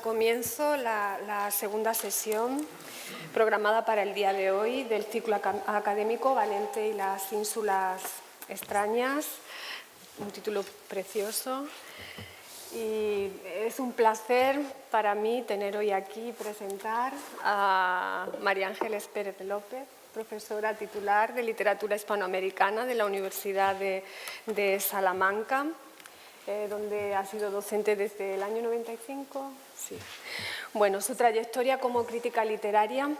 comienzo la segunda sesión programada para el día de hoy del ciclo académico Valente y las ínsulas extrañas, un título precioso. Y es un placer para mí tener hoy aquí y presentar a María Ángeles Pérez López, profesora titular de Literatura Hispanoamericana de la Universidad de Salamanca, donde ha sido docente desde el año 95. Sí. Bueno, su trayectoria como crítica literaria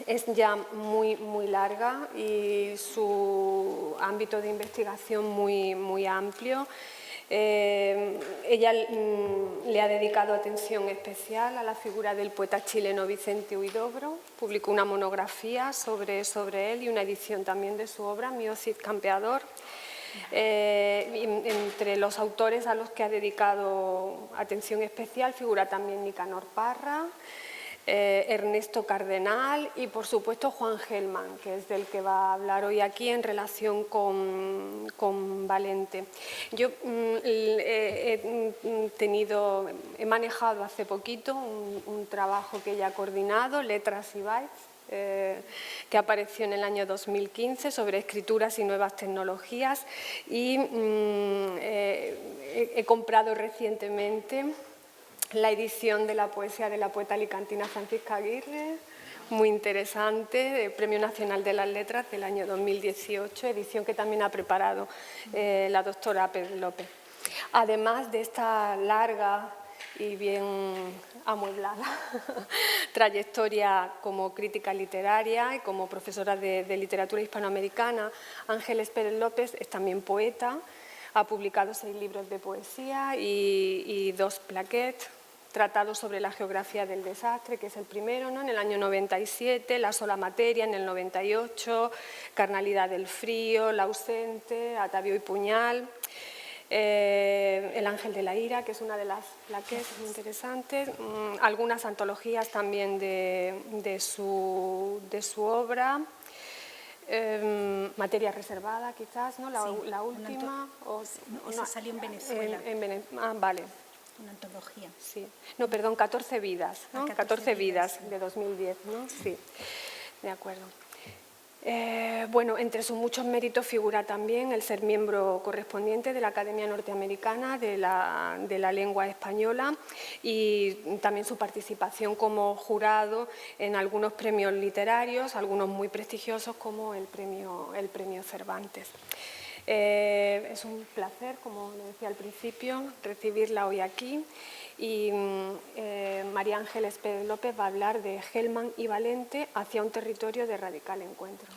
es ya muy larga y su ámbito de investigación muy amplio. Ella le ha dedicado atención especial a la figura del poeta chileno Vicente Huidobro, publicó una monografía sobre él y una edición también de su obra, Mío Cid Campeador. Entre los autores a los que ha dedicado atención especial figura también Nicanor Parra, Ernesto Cardenal y, por supuesto, Juan Gelman, que es del que va a hablar hoy aquí en relación con Valente. Yo he manejado hace poquito un trabajo que ella ha coordinado, Letras y Bytes, que apareció en el año 2015 sobre escrituras y nuevas tecnologías, y he comprado recientemente la edición de la poesía de la poeta alicantina Francisca Aguirre, muy interesante, del Premio Nacional de las Letras del año 2018, edición que también ha preparado la doctora Pérez López. Además de esta larga y bien amueblada trayectoria como crítica literaria y como profesora de literatura hispanoamericana, Ángeles Pérez López es también poeta, ha publicado 6 libros de poesía y 2 plaquettes, Tratado sobre la geografía del desastre, que es el primero, ¿no?, en el año 97, La sola materia en el 98, Carnalidad del frío, La ausente, Atavío y puñal, El ángel de la ira, que es una de las plaquettes muy interesantes, algunas antologías también de su obra, Materia reservada, quizás, ¿no? La última. Esa salió en Venezuela. Vale. Una antología. Sí. No, perdón, 14 vidas, ¿no? 14 vidas sí. de 2010, ¿no? Sí, de acuerdo. Bueno, entre sus muchos méritos figura también el ser miembro correspondiente de la Academia Norteamericana de la Lengua Española y también su participación como jurado en algunos premios literarios, algunos muy prestigiosos como el premio Cervantes. Es un placer, como le decía al principio, recibirla hoy aquí y María Ángeles Pérez López va a hablar de Gelman y Valente hacia un territorio de radical encuentro.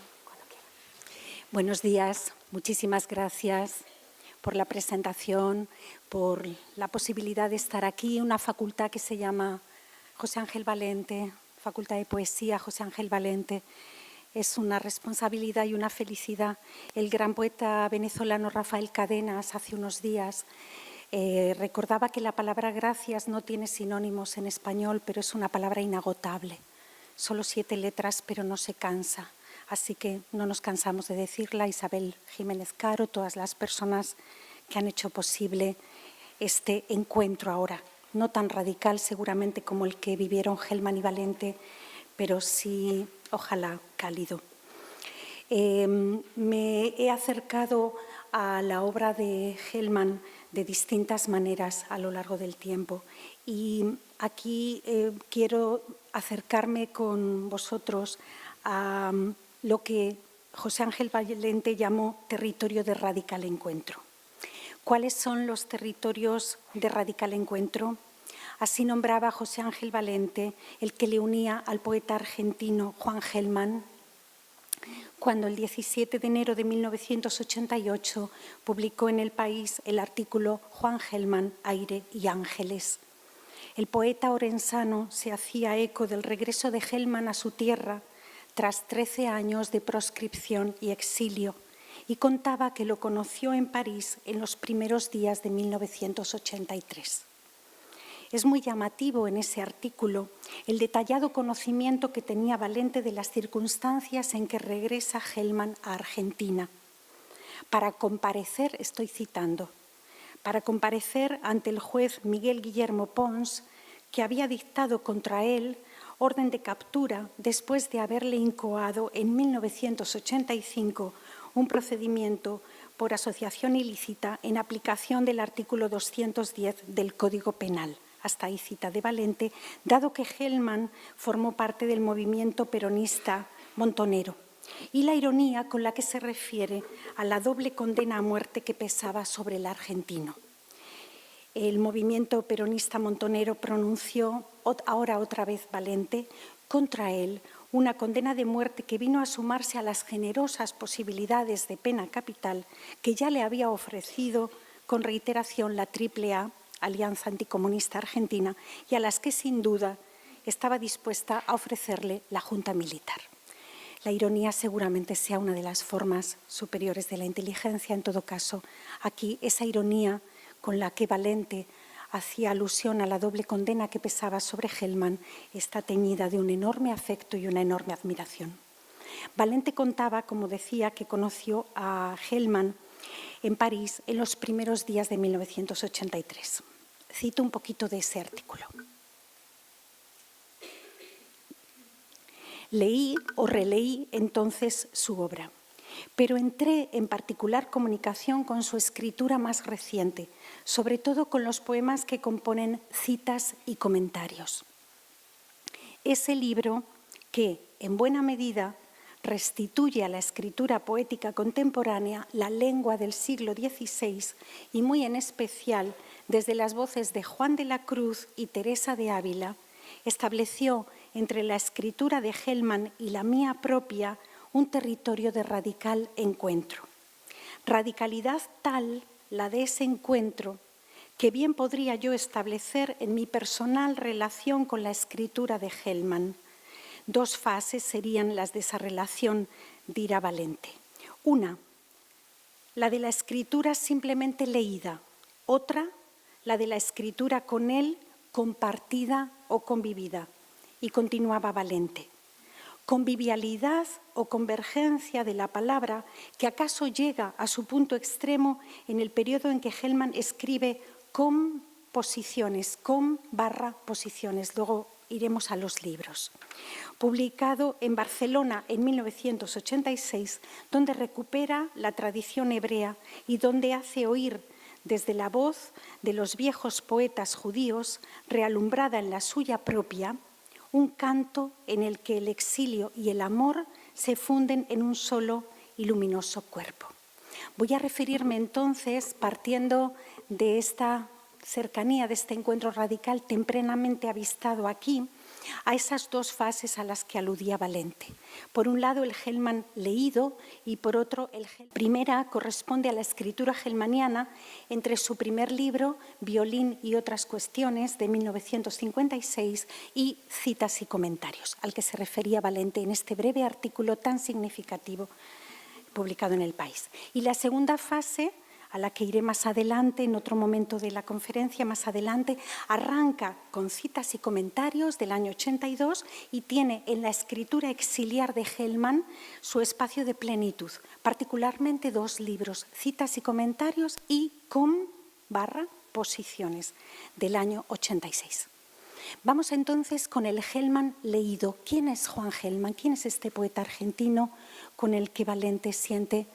Buenos días, muchísimas gracias por la presentación, por la posibilidad de estar aquí, una facultad que se llama José Ángel Valente, Facultad de Poesía José Ángel Valente. Es una responsabilidad y una felicidad. El gran poeta venezolano Rafael Cadenas hace unos días recordaba que la palabra gracias no tiene sinónimos en español, pero es una palabra inagotable. Solo 7 letras, pero no se cansa. Así que no nos cansamos de decirla. Isabel Jiménez Caro, todas las personas que han hecho posible este encuentro ahora. No tan radical seguramente como el que vivieron Gelman y Valente, pero sí, ojalá, cálido. Me he acercado a la obra de Gelman de distintas maneras a lo largo del tiempo y aquí quiero acercarme con vosotros a lo que José Ángel Valente llamó territorio de radical encuentro. ¿Cuáles son los territorios de radical encuentro? Así nombraba José Ángel Valente el que le unía al poeta argentino Juan Gelman, cuando el 17 de enero de 1988 publicó en El País el artículo Juan Gelman, aire y ángeles. El poeta orensano se hacía eco del regreso de Gelman a su tierra tras 13 años de proscripción y exilio y contaba que lo conoció en París en los primeros días de 1983. Es muy llamativo en ese artículo el detallado conocimiento que tenía Valente de las circunstancias en que regresa Gelman a Argentina. Para comparecer, estoy citando, para comparecer ante el juez Miguel Guillermo Pons, que había dictado contra él orden de captura después de haberle incoado en 1985 un procedimiento por asociación ilícita en aplicación del artículo 210 del Código Penal. Hasta ahí cita de Valente, dado que Hellman formó parte del movimiento peronista montonero, y la ironía con la que se refiere a la doble condena a muerte que pesaba sobre el argentino. El movimiento peronista montonero pronunció, ahora otra vez Valente, contra él una condena de muerte que vino a sumarse a las generosas posibilidades de pena capital que ya le había ofrecido con reiteración la AAA, Alianza Anticomunista Argentina, y a las que sin duda estaba dispuesta a ofrecerle la Junta Militar. La ironía seguramente sea una de las formas superiores de la inteligencia. En todo caso, aquí esa ironía con la que Valente hacía alusión a la doble condena que pesaba sobre Hellman está teñida de un enorme afecto y una enorme admiración. Valente contaba, como decía, que conoció a Hellman en París en los primeros días de 1983. Cito un poquito de ese artículo. Leí o releí entonces su obra, pero entré en particular comunicación con su escritura más reciente, sobre todo con los poemas que componen citas y comentarios. Ese libro que, en buena medida, restituye a la escritura poética contemporánea la lengua del siglo XVI y muy en especial desde las voces de Juan de la Cruz y Teresa de Ávila, estableció entre la escritura de Hellman y la mía propia un territorio de radical encuentro. Radicalidad tal, la de ese encuentro, que bien podría yo establecer en mi personal relación con la escritura de Hellman. Dos fases serían las de esa relación, dirá Valente. Una, la de la escritura simplemente leída. Otra, la de la escritura con él compartida o convivida. Y continuaba Valente. Convivialidad o convergencia de la palabra que acaso llega a su punto extremo en el periodo en que Hellman escribe composiciones, posiciones. Luego iremos a los libros. Publicado en Barcelona en 1986, donde recupera la tradición hebrea y donde hace oír desde la voz de los viejos poetas judíos, realumbrada en la suya propia, un canto en el que el exilio y el amor se funden en un solo y luminoso cuerpo. Voy a referirme entonces, partiendo de esta cercanía, de este encuentro radical tempranamente avistado aquí, a esas dos fases a las que aludía Valente. Por un lado, el Hellman leído y por otro, el Hellman. Primera corresponde a la escritura hellmaniana entre su primer libro, Violín y otras cuestiones, de 1956, y Citas y comentarios, al que se refería Valente en este breve artículo tan significativo publicado en El País. Y la segunda fase, a la que iré más adelante, en otro momento de la conferencia, más adelante, arranca con Citas y comentarios del año 82 y tiene en la escritura exiliar de Hellman su espacio de plenitud, particularmente dos libros, Citas y comentarios y posiciones del año 86. Vamos entonces con el Hellman leído. ¿Quién es Juan Hellman? ¿Quién es este poeta argentino con el que Valente siente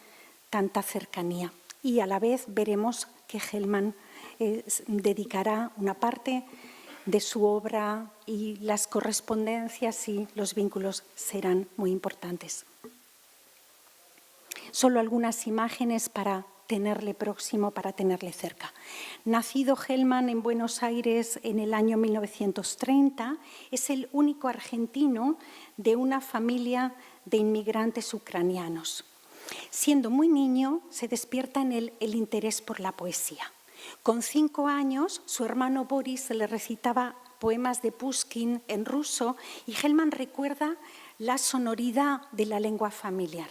tanta cercanía? Y a la vez veremos que Hellman dedicará una parte de su obra y las correspondencias y los vínculos serán muy importantes. Solo algunas imágenes para tenerle próximo, para tenerle cerca. Nacido Hellman en Buenos Aires en el año 1930, es el único argentino de una familia de inmigrantes ucranianos. Siendo muy niño, se despierta en él el interés por la poesía. Con 5 años, su hermano Boris le recitaba poemas de Pushkin en ruso y Hellman recuerda la sonoridad de la lengua familiar.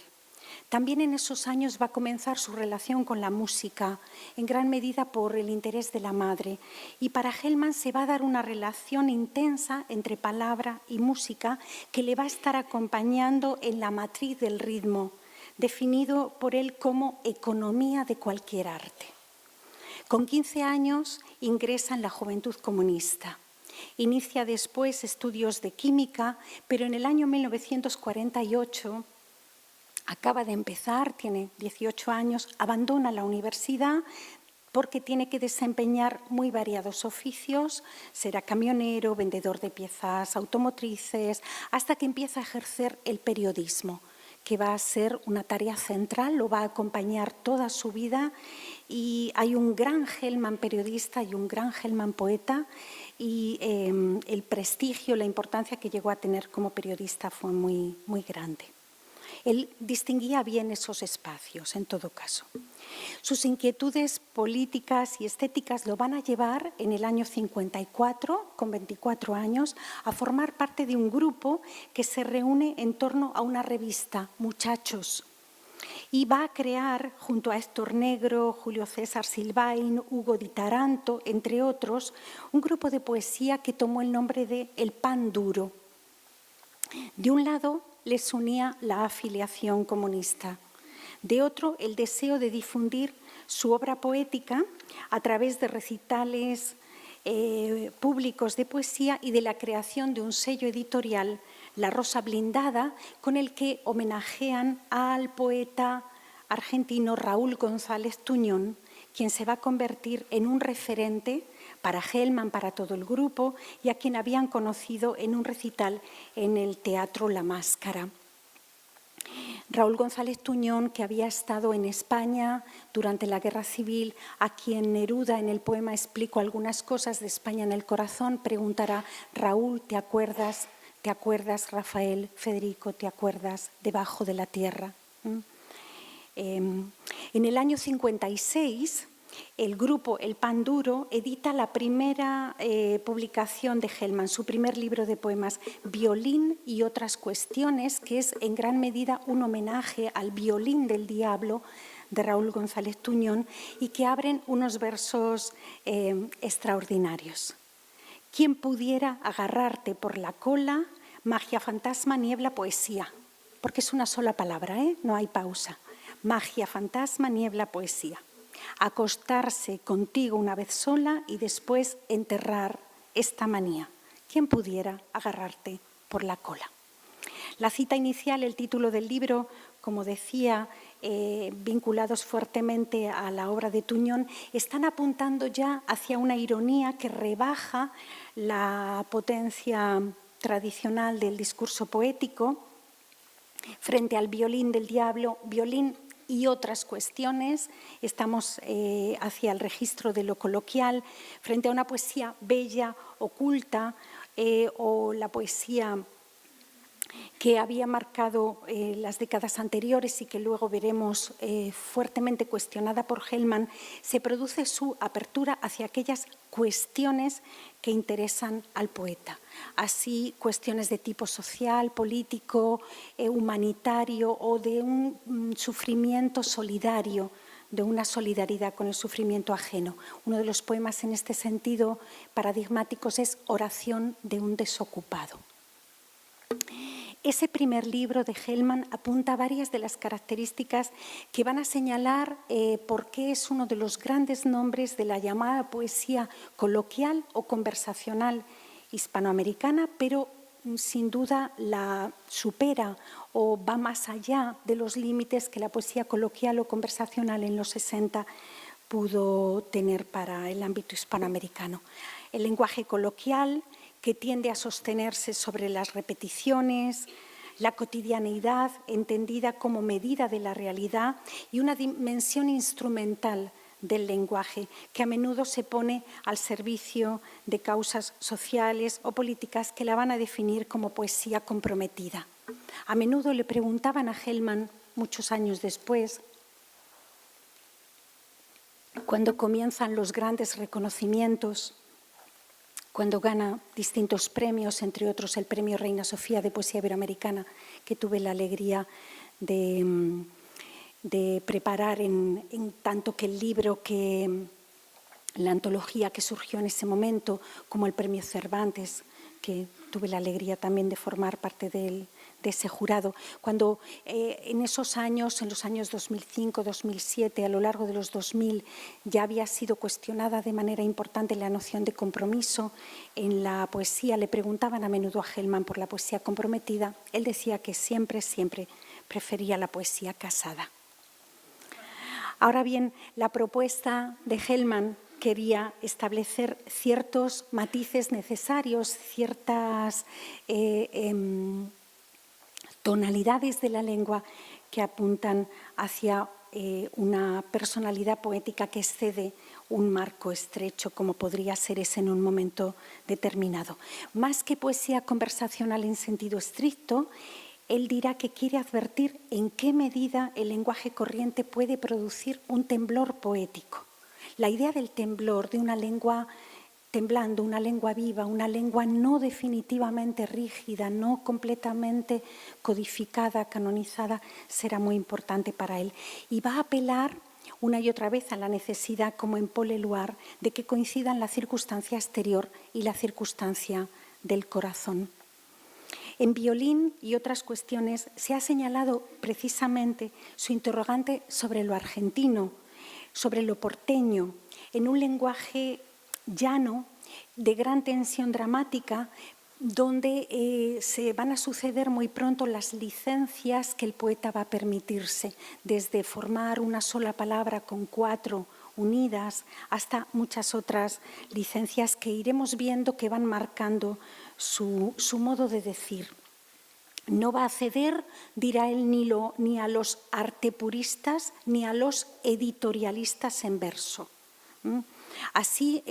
También en esos años va a comenzar su relación con la música, en gran medida por el interés de la madre. Y para Hellman se va a dar una relación intensa entre palabra y música que le va a estar acompañando en la matriz del ritmo, definido por él como economía de cualquier arte. Con 15 años ingresa en la Juventud Comunista Inicia después estudios de química, pero en el año 1948 acaba de empezar, tiene 18 años, abandona la universidad porque tiene que desempeñar muy variados oficios, será camionero, vendedor de piezas automotrices, hasta que empieza a ejercer el periodismo, que va a ser una tarea central, lo va a acompañar toda su vida, y hay un gran Hellman periodista y un gran Hellman poeta, y el prestigio, la importancia que llegó a tener como periodista fue muy, muy grande. Él distinguía bien esos espacios, en todo caso. Sus inquietudes políticas y estéticas lo van a llevar en el año 54, con 24 años, a formar parte de un grupo que se reúne en torno a una revista, Muchachos, y va a crear, junto a Héctor Negro, Julio César Silvain, Hugo Di Taranto, entre otros, un grupo de poesía que tomó el nombre de El Pan Duro. De un lado, les unía la afiliación comunista. De otro, el deseo de difundir su obra poética a través de recitales públicos de poesía y de la creación de un sello editorial, La Rosa Blindada, con el que homenajean al poeta argentino Raúl González Tuñón, quien se va a convertir en un referente para Hellman, para todo el grupo, y a quien habían conocido en un recital en el Teatro La Máscara. Raúl González Tuñón, que había estado en España durante la Guerra Civil, a quien Neruda en el poema Explico algunas cosas de España en el corazón, preguntará: Raúl, ¿te acuerdas, Rafael, Federico, te acuerdas, Debajo de la Tierra? En el año 56, el grupo El Pan Duro edita la primera publicación de Hellman, su primer libro de poemas, Violín y otras cuestiones, que es en gran medida un homenaje al Violín del Diablo de Raúl González Tuñón, y que abren unos versos extraordinarios. ¿Quién pudiera agarrarte por la cola? Magia, fantasma, niebla, poesía. Porque es una sola palabra, no hay pausa. Magia, fantasma, niebla, poesía. Acostarse contigo una vez sola y después enterrar esta manía. ¿Quién pudiera agarrarte por la cola? La cita inicial, el título del libro, como decía, vinculados fuertemente a la obra de Tuñón, están apuntando ya hacia una ironía que rebaja la potencia tradicional del discurso poético frente al Violín del Diablo, Violín y otras cuestiones. Estamos hacia el registro de lo coloquial, frente a una poesía bella, oculta, o la poesía que había marcado las décadas anteriores y que luego veremos fuertemente cuestionada por Hellman. Se produce su apertura hacia aquellas cuestiones que interesan al poeta. Así, cuestiones de tipo social, político, humanitario, o de un sufrimiento solidario, de una solidaridad con el sufrimiento ajeno. Uno de los poemas en este sentido paradigmáticos es Oración de un desocupado. Ese primer libro de Hellman apunta varias de las características que van a señalar por qué es uno de los grandes nombres de la llamada poesía coloquial o conversacional hispanoamericana, pero sin duda la supera o va más allá de los límites que la poesía coloquial o conversacional en los 60 pudo tener para el ámbito hispanoamericano. El lenguaje coloquial, que tiende a sostenerse sobre las repeticiones, la cotidianeidad entendida como medida de la realidad, y una dimensión instrumental del lenguaje que a menudo se pone al servicio de causas sociales o políticas que la van a definir como poesía comprometida. A menudo le preguntaban a Hellman, muchos años después, cuando comienzan los grandes reconocimientos, cuando gana distintos premios, entre otros el Premio Reina Sofía de Poesía Iberoamericana, que tuve la alegría de preparar en tanto que el libro, que la antología que surgió en ese momento, como el Premio Cervantes, que tuve la alegría también de formar parte de ese jurado. Cuando en esos años, en los años 2005, 2007, a lo largo de los 2000, ya había sido cuestionada de manera importante la noción de compromiso en la poesía, le preguntaban a menudo a Hellman por la poesía comprometida, él decía que siempre, siempre prefería la poesía casada. Ahora bien, la propuesta de Hellman quería establecer ciertos matices necesarios, ciertas tonalidades de la lengua que apuntan hacia una personalidad poética que excede un marco estrecho, como podría ser ese en un momento determinado. Más que poesía conversacional en sentido estricto, él dirá que quiere advertir en qué medida el lenguaje corriente puede producir un temblor poético. La idea del temblor, de una lengua temblando, una lengua viva, una lengua no definitivamente rígida, no completamente codificada, canonizada, será muy importante para él. Y va a apelar una y otra vez a la necesidad, como en Paul Éluard, de que coincidan la circunstancia exterior y la circunstancia del corazón. En Violín y otras cuestiones se ha señalado precisamente su interrogante sobre lo argentino, sobre lo porteño, en un lenguaje llano, de gran tensión dramática, donde se van a suceder muy pronto las licencias que el poeta va a permitirse, desde formar una sola palabra con 4 unidas hasta muchas otras licencias que iremos viendo que van marcando su modo de decir. No va a ceder, dirá él, ni a los artepuristas ni a los editorialistas en verso. Así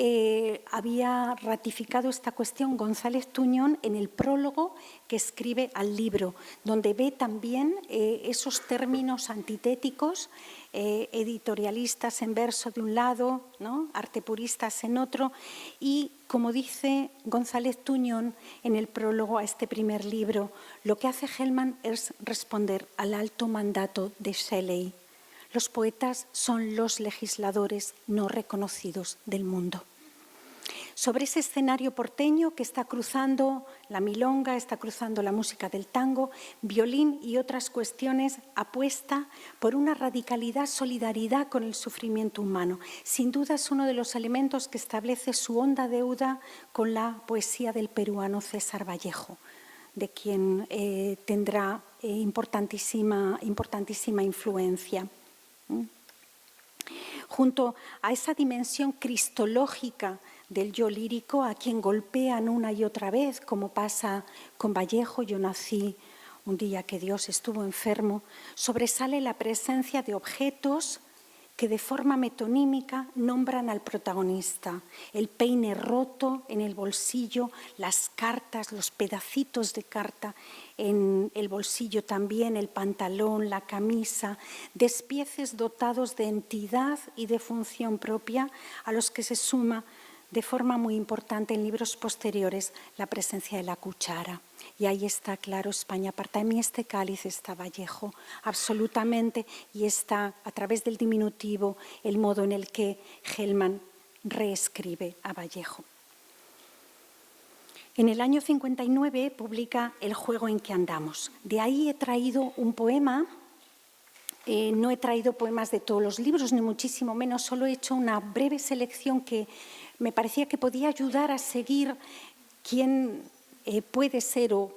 había ratificado esta cuestión González Tuñón en el prólogo que escribe al libro, donde ve también esos términos antitéticos, editorialistas en verso de un lado, ¿no? Artepuristas en otro, y como dice González Tuñón en el prólogo a este primer libro, lo que hace Hellman es responder al alto mandato de Shelley. Los poetas son los legisladores no reconocidos del mundo. Sobre ese escenario porteño que está cruzando la milonga, está cruzando la música del tango, Violín y otras cuestiones, apuesta por una radicalidad, solidaridad con el sufrimiento humano. Sin duda es uno de los elementos que establece su honda deuda con la poesía del peruano César Vallejo, de quien tendrá importantísima influencia. Junto a esa dimensión cristológica del yo lírico, a quien golpean una y otra vez, como pasa con Vallejo, yo nací un día que Dios estuvo enfermo, sobresale la presencia de objetos que de forma metonímica nombran al protagonista. El peine roto en el bolsillo, las cartas, los pedacitos de carta en el bolsillo también, el pantalón, la camisa, despieces dotados de entidad y de función propia a los que se suma de forma muy importante en libros posteriores la presencia de la cuchara. Y ahí está, claro, España aparta de mí, este cáliz está Vallejo, absolutamente, y está a través del diminutivo el modo en el que Hellman reescribe a Vallejo. En el año 59 publica El juego en que andamos. De ahí he traído un poema. No he traído poemas de todos los libros, ni muchísimo menos, solo he hecho una breve selección que me parecía que podía ayudar a seguir quién puede ser o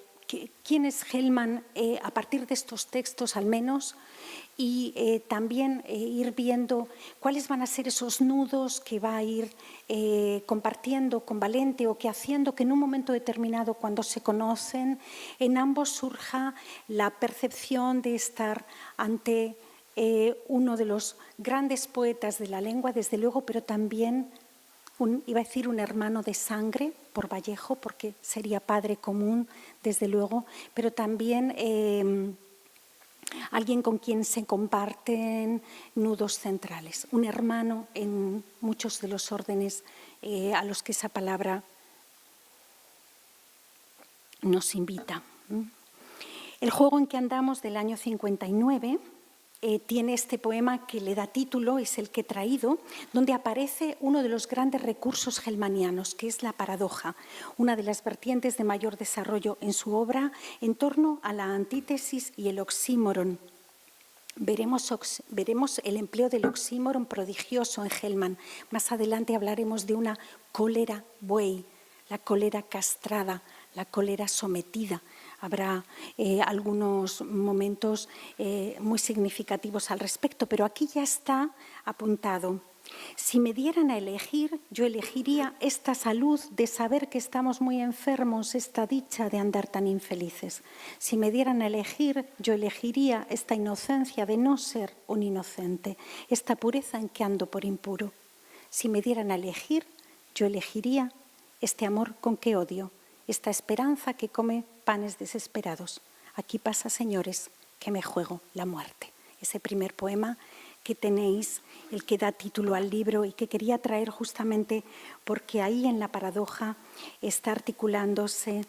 quién es Hellman a partir de estos textos al menos, y también ir viendo cuáles van a ser esos nudos que va a ir compartiendo con Valente o que haciendo que en un momento determinado, cuando se conocen, en ambos surja la percepción de estar ante uno de los grandes poetas de la lengua, desde luego, pero también iba a decir un hermano de sangre por Vallejo, porque sería padre común, desde luego, pero también alguien con quien se comparten nudos centrales, un hermano en muchos de los órdenes a los que esa palabra nos invita. El juego en que andamos del año 59 tiene este poema que le da título, es el que he traído, donde aparece uno de los grandes recursos gelmanianos, que es la paradoja, una de las vertientes de mayor desarrollo en su obra en torno a la antítesis y el oxímoron. Veremos el empleo del oxímoron prodigioso en Hellmann. Más adelante hablaremos de una cólera buey, la cólera castrada, la cólera sometida. Habrá algunos momentos muy significativos al respecto, pero aquí ya está apuntado. Si me dieran a elegir, yo elegiría esta salud de saber que estamos muy enfermos, esta dicha de andar tan infelices. Si me dieran a elegir, yo elegiría esta inocencia de no ser un inocente, esta pureza en que ando por impuro. Si me dieran a elegir, yo elegiría este amor con que odio, esta esperanza que come panes desesperados. Aquí pasa, señores, que me juego la muerte. Ese primer poema que tenéis, el que da título al libro y que quería traer justamente porque ahí en la paradoja está articulándose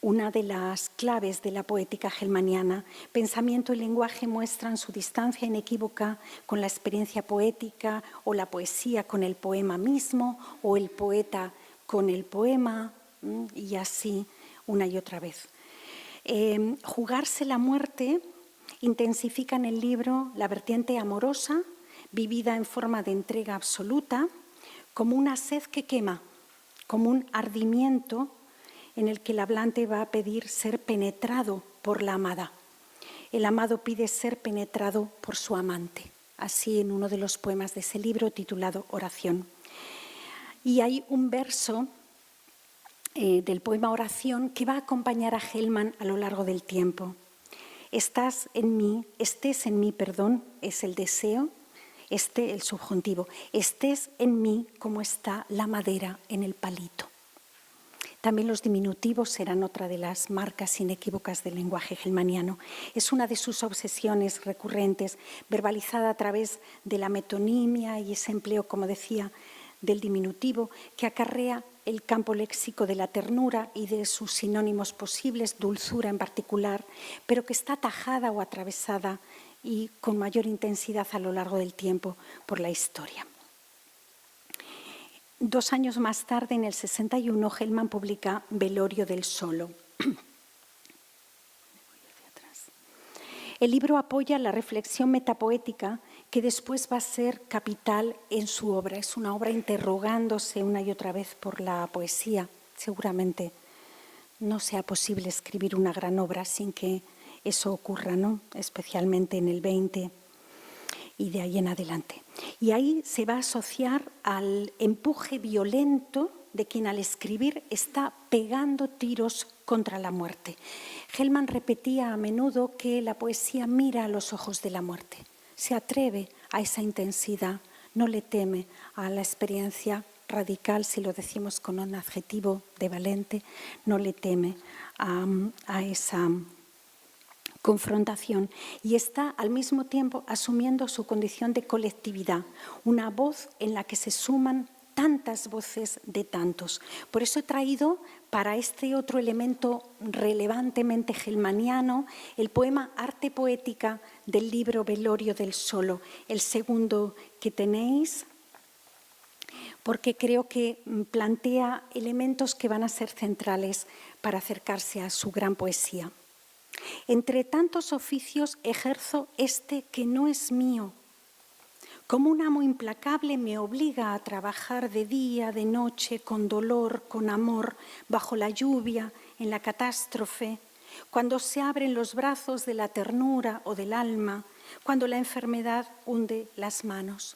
una de las claves de la poética gelmaniana. Pensamiento y lenguaje muestran su distancia inequívoca con la experiencia poética o la poesía con el poema mismo o el poeta con el poema y así una y otra vez. Jugarse la muerte intensifica en el libro la vertiente amorosa, vivida en forma de entrega absoluta, como una sed que quema, como un ardimiento en el que el hablante va a pedir ser penetrado por la amada. El amado pide ser penetrado por su amante, así en uno de los poemas de ese libro titulado Oración. Y hay un verso del poema Oración que va a acompañar a Hellmann a lo largo del tiempo. Estés en mí, perdón, es el deseo, el subjuntivo. Estés en mí como está la madera en el palito. También los diminutivos serán otra de las marcas inequívocas del lenguaje gelmaniano. Es una de sus obsesiones recurrentes, verbalizada a través de la metonimia y ese empleo, como decía, del diminutivo, que acarrea el campo léxico de la ternura y de sus sinónimos posibles, dulzura en particular, pero que está tajada o atravesada y con mayor intensidad a lo largo del tiempo por la historia. 2 años más tarde, en el 61, Hellmann publica Velorio del Solo. El libro apoya la reflexión metapoética que después va a ser capital en su obra. Es una obra interrogándose una y otra vez por la poesía. Seguramente no sea posible escribir una gran obra sin que eso ocurra, ¿no? Especialmente en el 20 y de ahí en adelante. Y ahí se va a asociar al empuje violento de quien al escribir está pegando tiros contra la muerte. Hellmann repetía a menudo que la poesía mira a los ojos de la muerte, se atreve a esa intensidad, no le teme a la experiencia radical, si lo decimos con un adjetivo de valente, no le teme a esa confrontación y está al mismo tiempo asumiendo su condición de colectividad, una voz en la que se suman tantas voces de tantos. Por eso he traído para este otro elemento relevantemente gelmaniano el poema Arte Poética del libro Velorio del Solo, el segundo que tenéis, porque creo que plantea elementos que van a ser centrales para acercarse a su gran poesía. Entre tantos oficios ejerzo este que no es mío. Como un amo implacable me obliga a trabajar de día, de noche, con dolor, con amor, bajo la lluvia, en la catástrofe, cuando se abren los brazos de la ternura o del alma, cuando la enfermedad hunde las manos.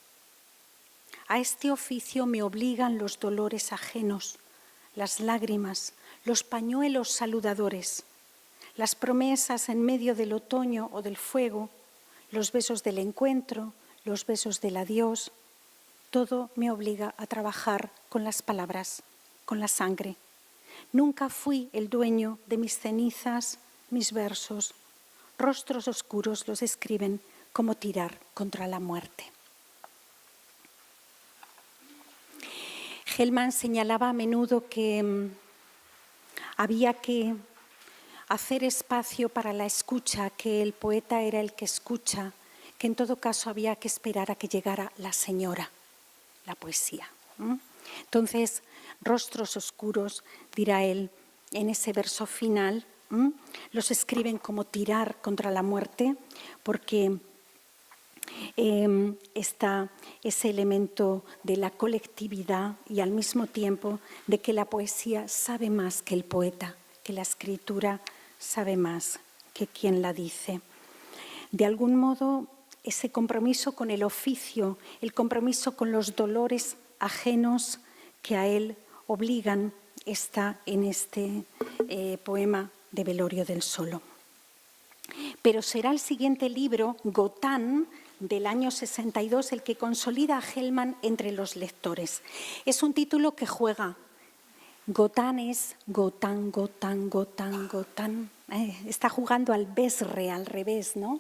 A este oficio me obligan los dolores ajenos, las lágrimas, los pañuelos saludadores, las promesas en medio del otoño o del fuego, los besos del encuentro, los besos del adiós, todo me obliga a trabajar con las palabras, con la sangre. Nunca fui el dueño de mis cenizas, mis versos. Rostros oscuros los escriben como tirar contra la muerte. Hellmann señalaba a menudo que había que hacer espacio para la escucha, que el poeta era el que escucha, que en todo caso había que esperar a que llegara la señora, la poesía. Entonces, rostros oscuros, dirá él en ese verso final, los escriben como tirar contra la muerte, porque está ese elemento de la colectividad y al mismo tiempo de que la poesía sabe más que el poeta, que la escritura sabe más que quien la dice. De algún modo, ese compromiso con el oficio, el compromiso con los dolores ajenos que a él obligan, está en este poema de Velorio del Solo. Pero será el siguiente libro, Gotán, del año 62, el que consolida a Hellman entre los lectores. Es un título que juega. Gotán es Gotán, Gotán, Gotán, Gotán. Está jugando al besre, al revés, ¿no?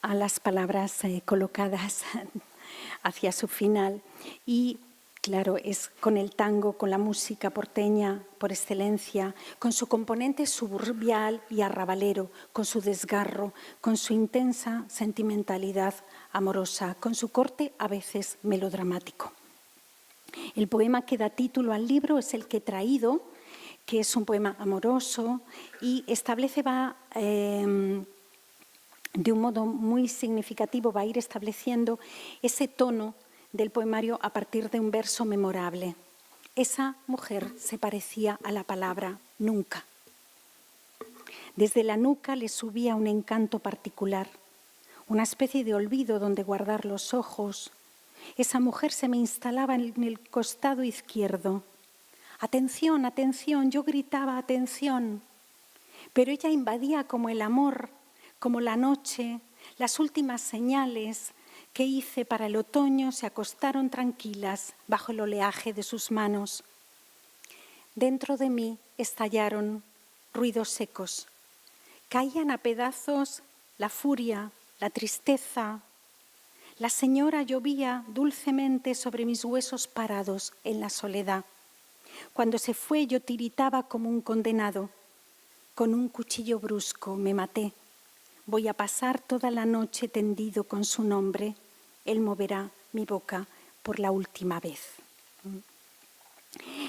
A las palabras colocadas hacia su final. Y claro, es con el tango, con la música porteña por excelencia, con su componente suburbial y arrabalero, con su desgarro, con su intensa sentimentalidad amorosa, con su corte a veces melodramático. El poema que da título al libro es el que he traído, que es un poema amoroso y establece, de un modo muy significativo, va a ir estableciendo ese tono del poemario a partir de un verso memorable. Esa mujer se parecía a la palabra nunca. Desde la nuca le subía un encanto particular, una especie de olvido donde guardar los ojos. Esa mujer se me instalaba en el costado izquierdo. Atención, atención, yo gritaba atención. Pero ella invadía como el amor, como la noche, las últimas señales que hice para el otoño se acostaron tranquilas bajo el oleaje de sus manos. Dentro de mí estallaron ruidos secos. Caían a pedazos la furia, la tristeza. La señora llovía dulcemente sobre mis huesos parados en la soledad. Cuando se fue yo tiritaba como un condenado. Con un cuchillo brusco me maté. Voy a pasar toda la noche tendido con su nombre. Él moverá mi boca por la última vez.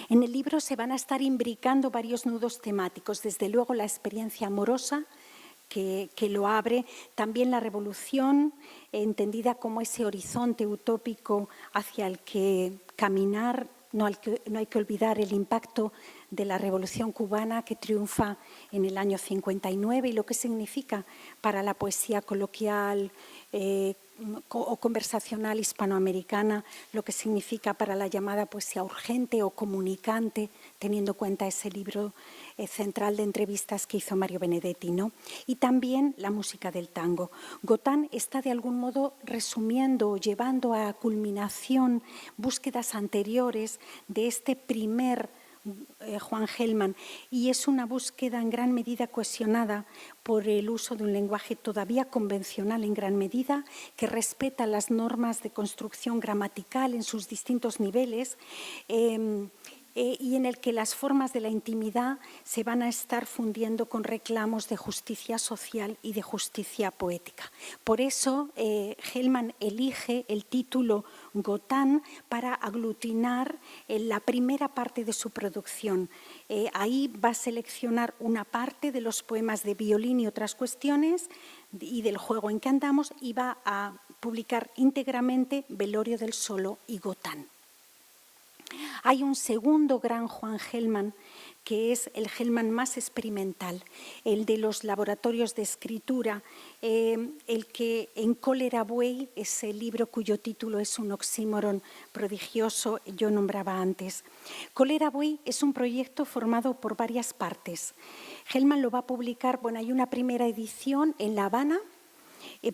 En el libro se van a estar imbricando varios nudos temáticos. Desde luego la experiencia amorosa que lo abre, también la revolución, entendida como ese horizonte utópico hacia el que caminar. No hay que olvidar el impacto de la Revolución Cubana que triunfa en el año 59 y lo que significa para la poesía coloquial o conversacional hispanoamericana, lo que significa para la llamada poesía urgente o comunicante, teniendo en cuenta ese libro central de entrevistas que hizo Mario Benedetti, ¿no? Y también la música del tango. Gotán está de algún modo resumiendo, llevando a culminación búsquedas anteriores de este primer Juan Hellman, y es una búsqueda en gran medida cohesionada por el uso de un lenguaje todavía convencional en gran medida, que respeta las normas de construcción gramatical en sus distintos niveles, y en el que las formas de la intimidad se van a estar fundiendo con reclamos de justicia social y de justicia poética. Por eso Hellman elige el título Gotán para aglutinar la primera parte de su producción. Ahí va a seleccionar una parte de los poemas de violín y otras cuestiones y del juego en que andamos, y va a publicar íntegramente Velorio del Solo y Gotán. Hay un segundo gran Juan Hellman, que es el Hellman más experimental, el de los laboratorios de escritura, el que en Cólera Buey, ese libro cuyo título es un oxímoron prodigioso, yo nombraba antes. Cólera Buey es un proyecto formado por varias partes. Hellman lo va a publicar, hay una primera edición en La Habana,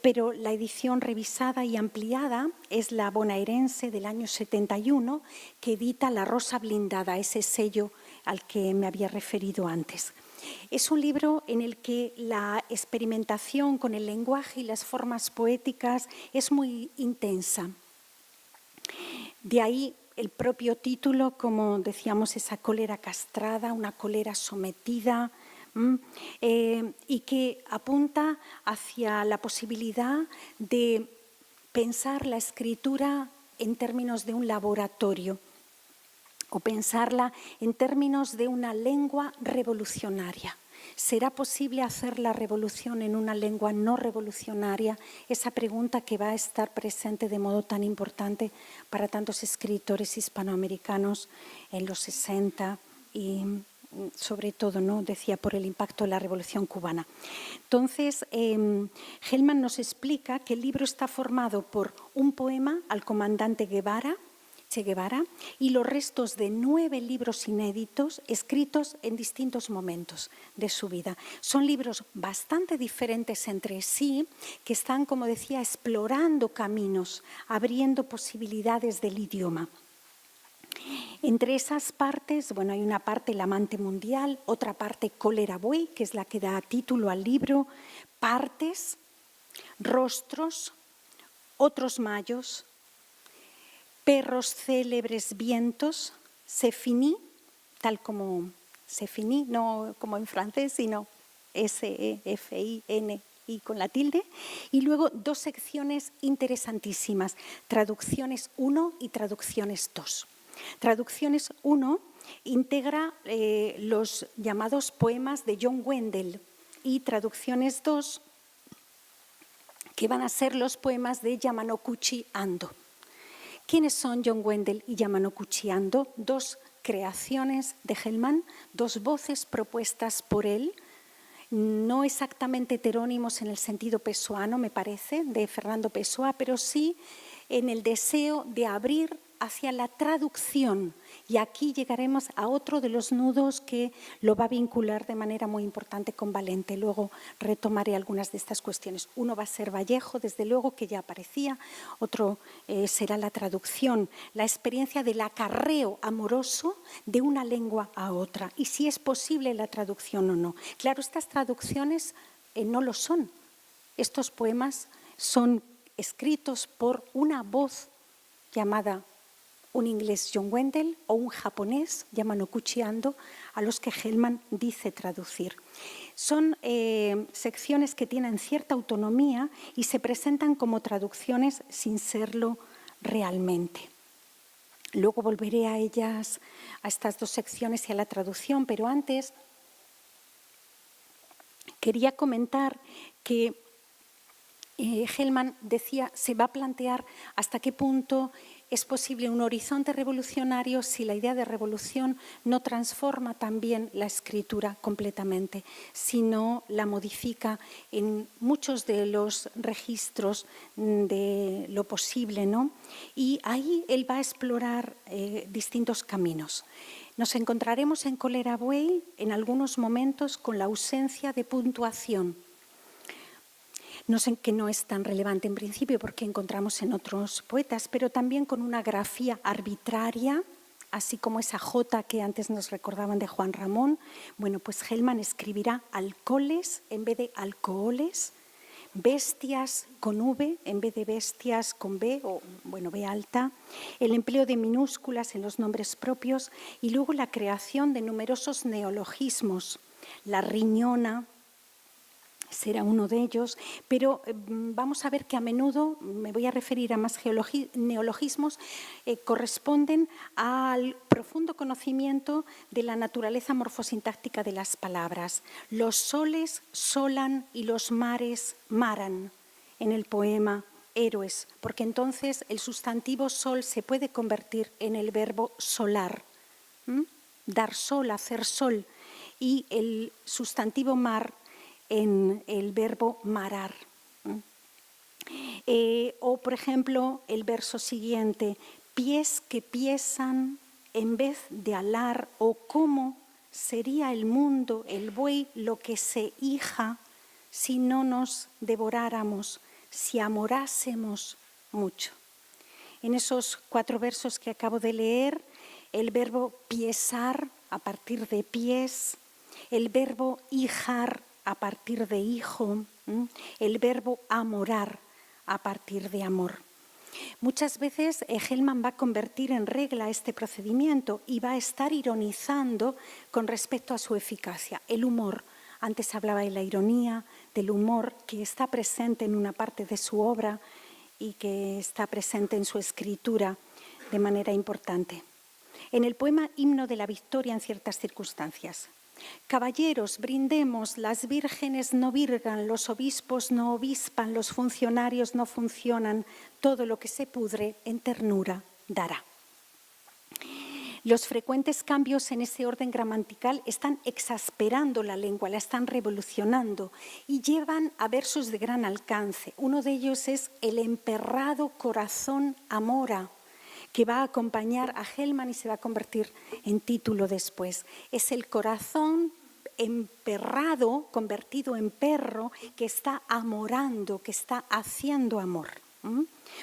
pero la edición revisada y ampliada es la bonaerense del año 71, que edita La Rosa Blindada, ese sello al que me había referido antes. Es un libro en el que la experimentación con el lenguaje y las formas poéticas es muy intensa. De ahí el propio título, como decíamos, esa cólera castrada, una cólera sometida, y que apunta hacia la posibilidad de pensar la escritura en términos de un laboratorio o pensarla en términos de una lengua revolucionaria. ¿Será posible hacer la revolución en una lengua no revolucionaria? Esa pregunta que va a estar presente de modo tan importante para tantos escritores hispanoamericanos en los 60 y sobre todo, ¿no?, decía, por el impacto de la Revolución Cubana. Entonces, Hellman nos explica que el libro está formado por un poema al comandante Che Guevara, y los restos de 9 libros inéditos escritos en distintos momentos de su vida. Son libros bastante diferentes entre sí, que están, como decía, explorando caminos, abriendo posibilidades del idioma. Entre esas partes, bueno, hay una parte, El amante mundial, otra parte, Cólera buey, que es la que da título al libro, partes, rostros, otros mayos, perros célebres vientos, c'est fini, tal como c'est fini, no como en francés, sino S-E-F-I-N-I con la tilde. Y luego 2 secciones interesantísimas, traducciones 1 y traducciones 2. Traducciones 1 integra los llamados poemas de John Wendell y traducciones 2 que van a ser los poemas de Yamanouchi Ando. ¿Quiénes son John Wendell y Yamanouchi Ando? 2 creaciones de Hellman, 2 voces propuestas por él, no exactamente heterónimos en el sentido pessoano, me parece, de Fernando Pessoa, pero sí en el deseo de abrir hacia la traducción. Y aquí llegaremos a otro de los nudos que lo va a vincular de manera muy importante con Valente. Luego retomaré algunas de estas cuestiones. Uno va a ser Vallejo, desde luego, que ya aparecía. Otro será la traducción, la experiencia del acarreo amoroso de una lengua a otra. Y si es posible la traducción o no. Claro, estas traducciones no lo son. Estos poemas son escritos por una voz llamada un inglés John Wendell o un japonés Yamanouchi Ando, a los que Hellman dice traducir. Son secciones que tienen cierta autonomía y se presentan como traducciones sin serlo realmente. Luego volveré a ellas, a estas 2 secciones y a la traducción, pero antes quería comentar que Hellman decía, se va a plantear hasta qué punto es posible un horizonte revolucionario si la idea de revolución no transforma también la escritura completamente, sino la modifica en muchos de los registros de lo posible, ¿no? Y ahí él va a explorar distintos caminos. Nos encontraremos en Cólera buey en algunos momentos con la ausencia de puntuación. No sé, que no es tan relevante en principio porque encontramos en otros poetas, pero también con una grafía arbitraria, así como esa J que antes nos recordaban de Juan Ramón. Bueno, pues Hellman escribirá alcoholes en vez de alcoholes, bestias con V en vez de bestias con B, o bueno, B alta, el empleo de minúsculas en los nombres propios y luego la creación de numerosos neologismos, la riñona será uno de ellos, pero vamos a ver que a menudo, me voy a referir a más neologismos, corresponden al profundo conocimiento de la naturaleza morfosintáctica de las palabras. Los soles solan y los mares maran en el poema Héroes, porque entonces el sustantivo sol se puede convertir en el verbo solar, dar sol, hacer sol, y el sustantivo mar en el verbo marar. O, por ejemplo, el verso siguiente, pies que piesan en vez de alar, o cómo sería el mundo, el buey, lo que se hija si no nos devoráramos, si amorásemos mucho. En esos 4 versos que acabo de leer, el verbo piesar a partir de pies, el verbo hijar a partir de hijo, el verbo amorar a partir de amor. Muchas veces Hellman va a convertir en regla este procedimiento y va a estar ironizando con respecto a su eficacia. El humor, antes hablaba de la ironía, del humor que está presente en una parte de su obra y que está presente en su escritura de manera importante. En el poema Himno de la Victoria en ciertas circunstancias. Caballeros, brindemos, las vírgenes no virgan, los obispos no obispan, los funcionarios no funcionan, todo lo que se pudre en ternura dará. Los frecuentes cambios en ese orden gramatical están exasperando la lengua, la están revolucionando y llevan a versos de gran alcance. Uno de ellos es el emperrado corazón amora, que va a acompañar a Hellman y se va a convertir en título después. Es el corazón emperrado, convertido en perro, que está amorando, que está haciendo amor.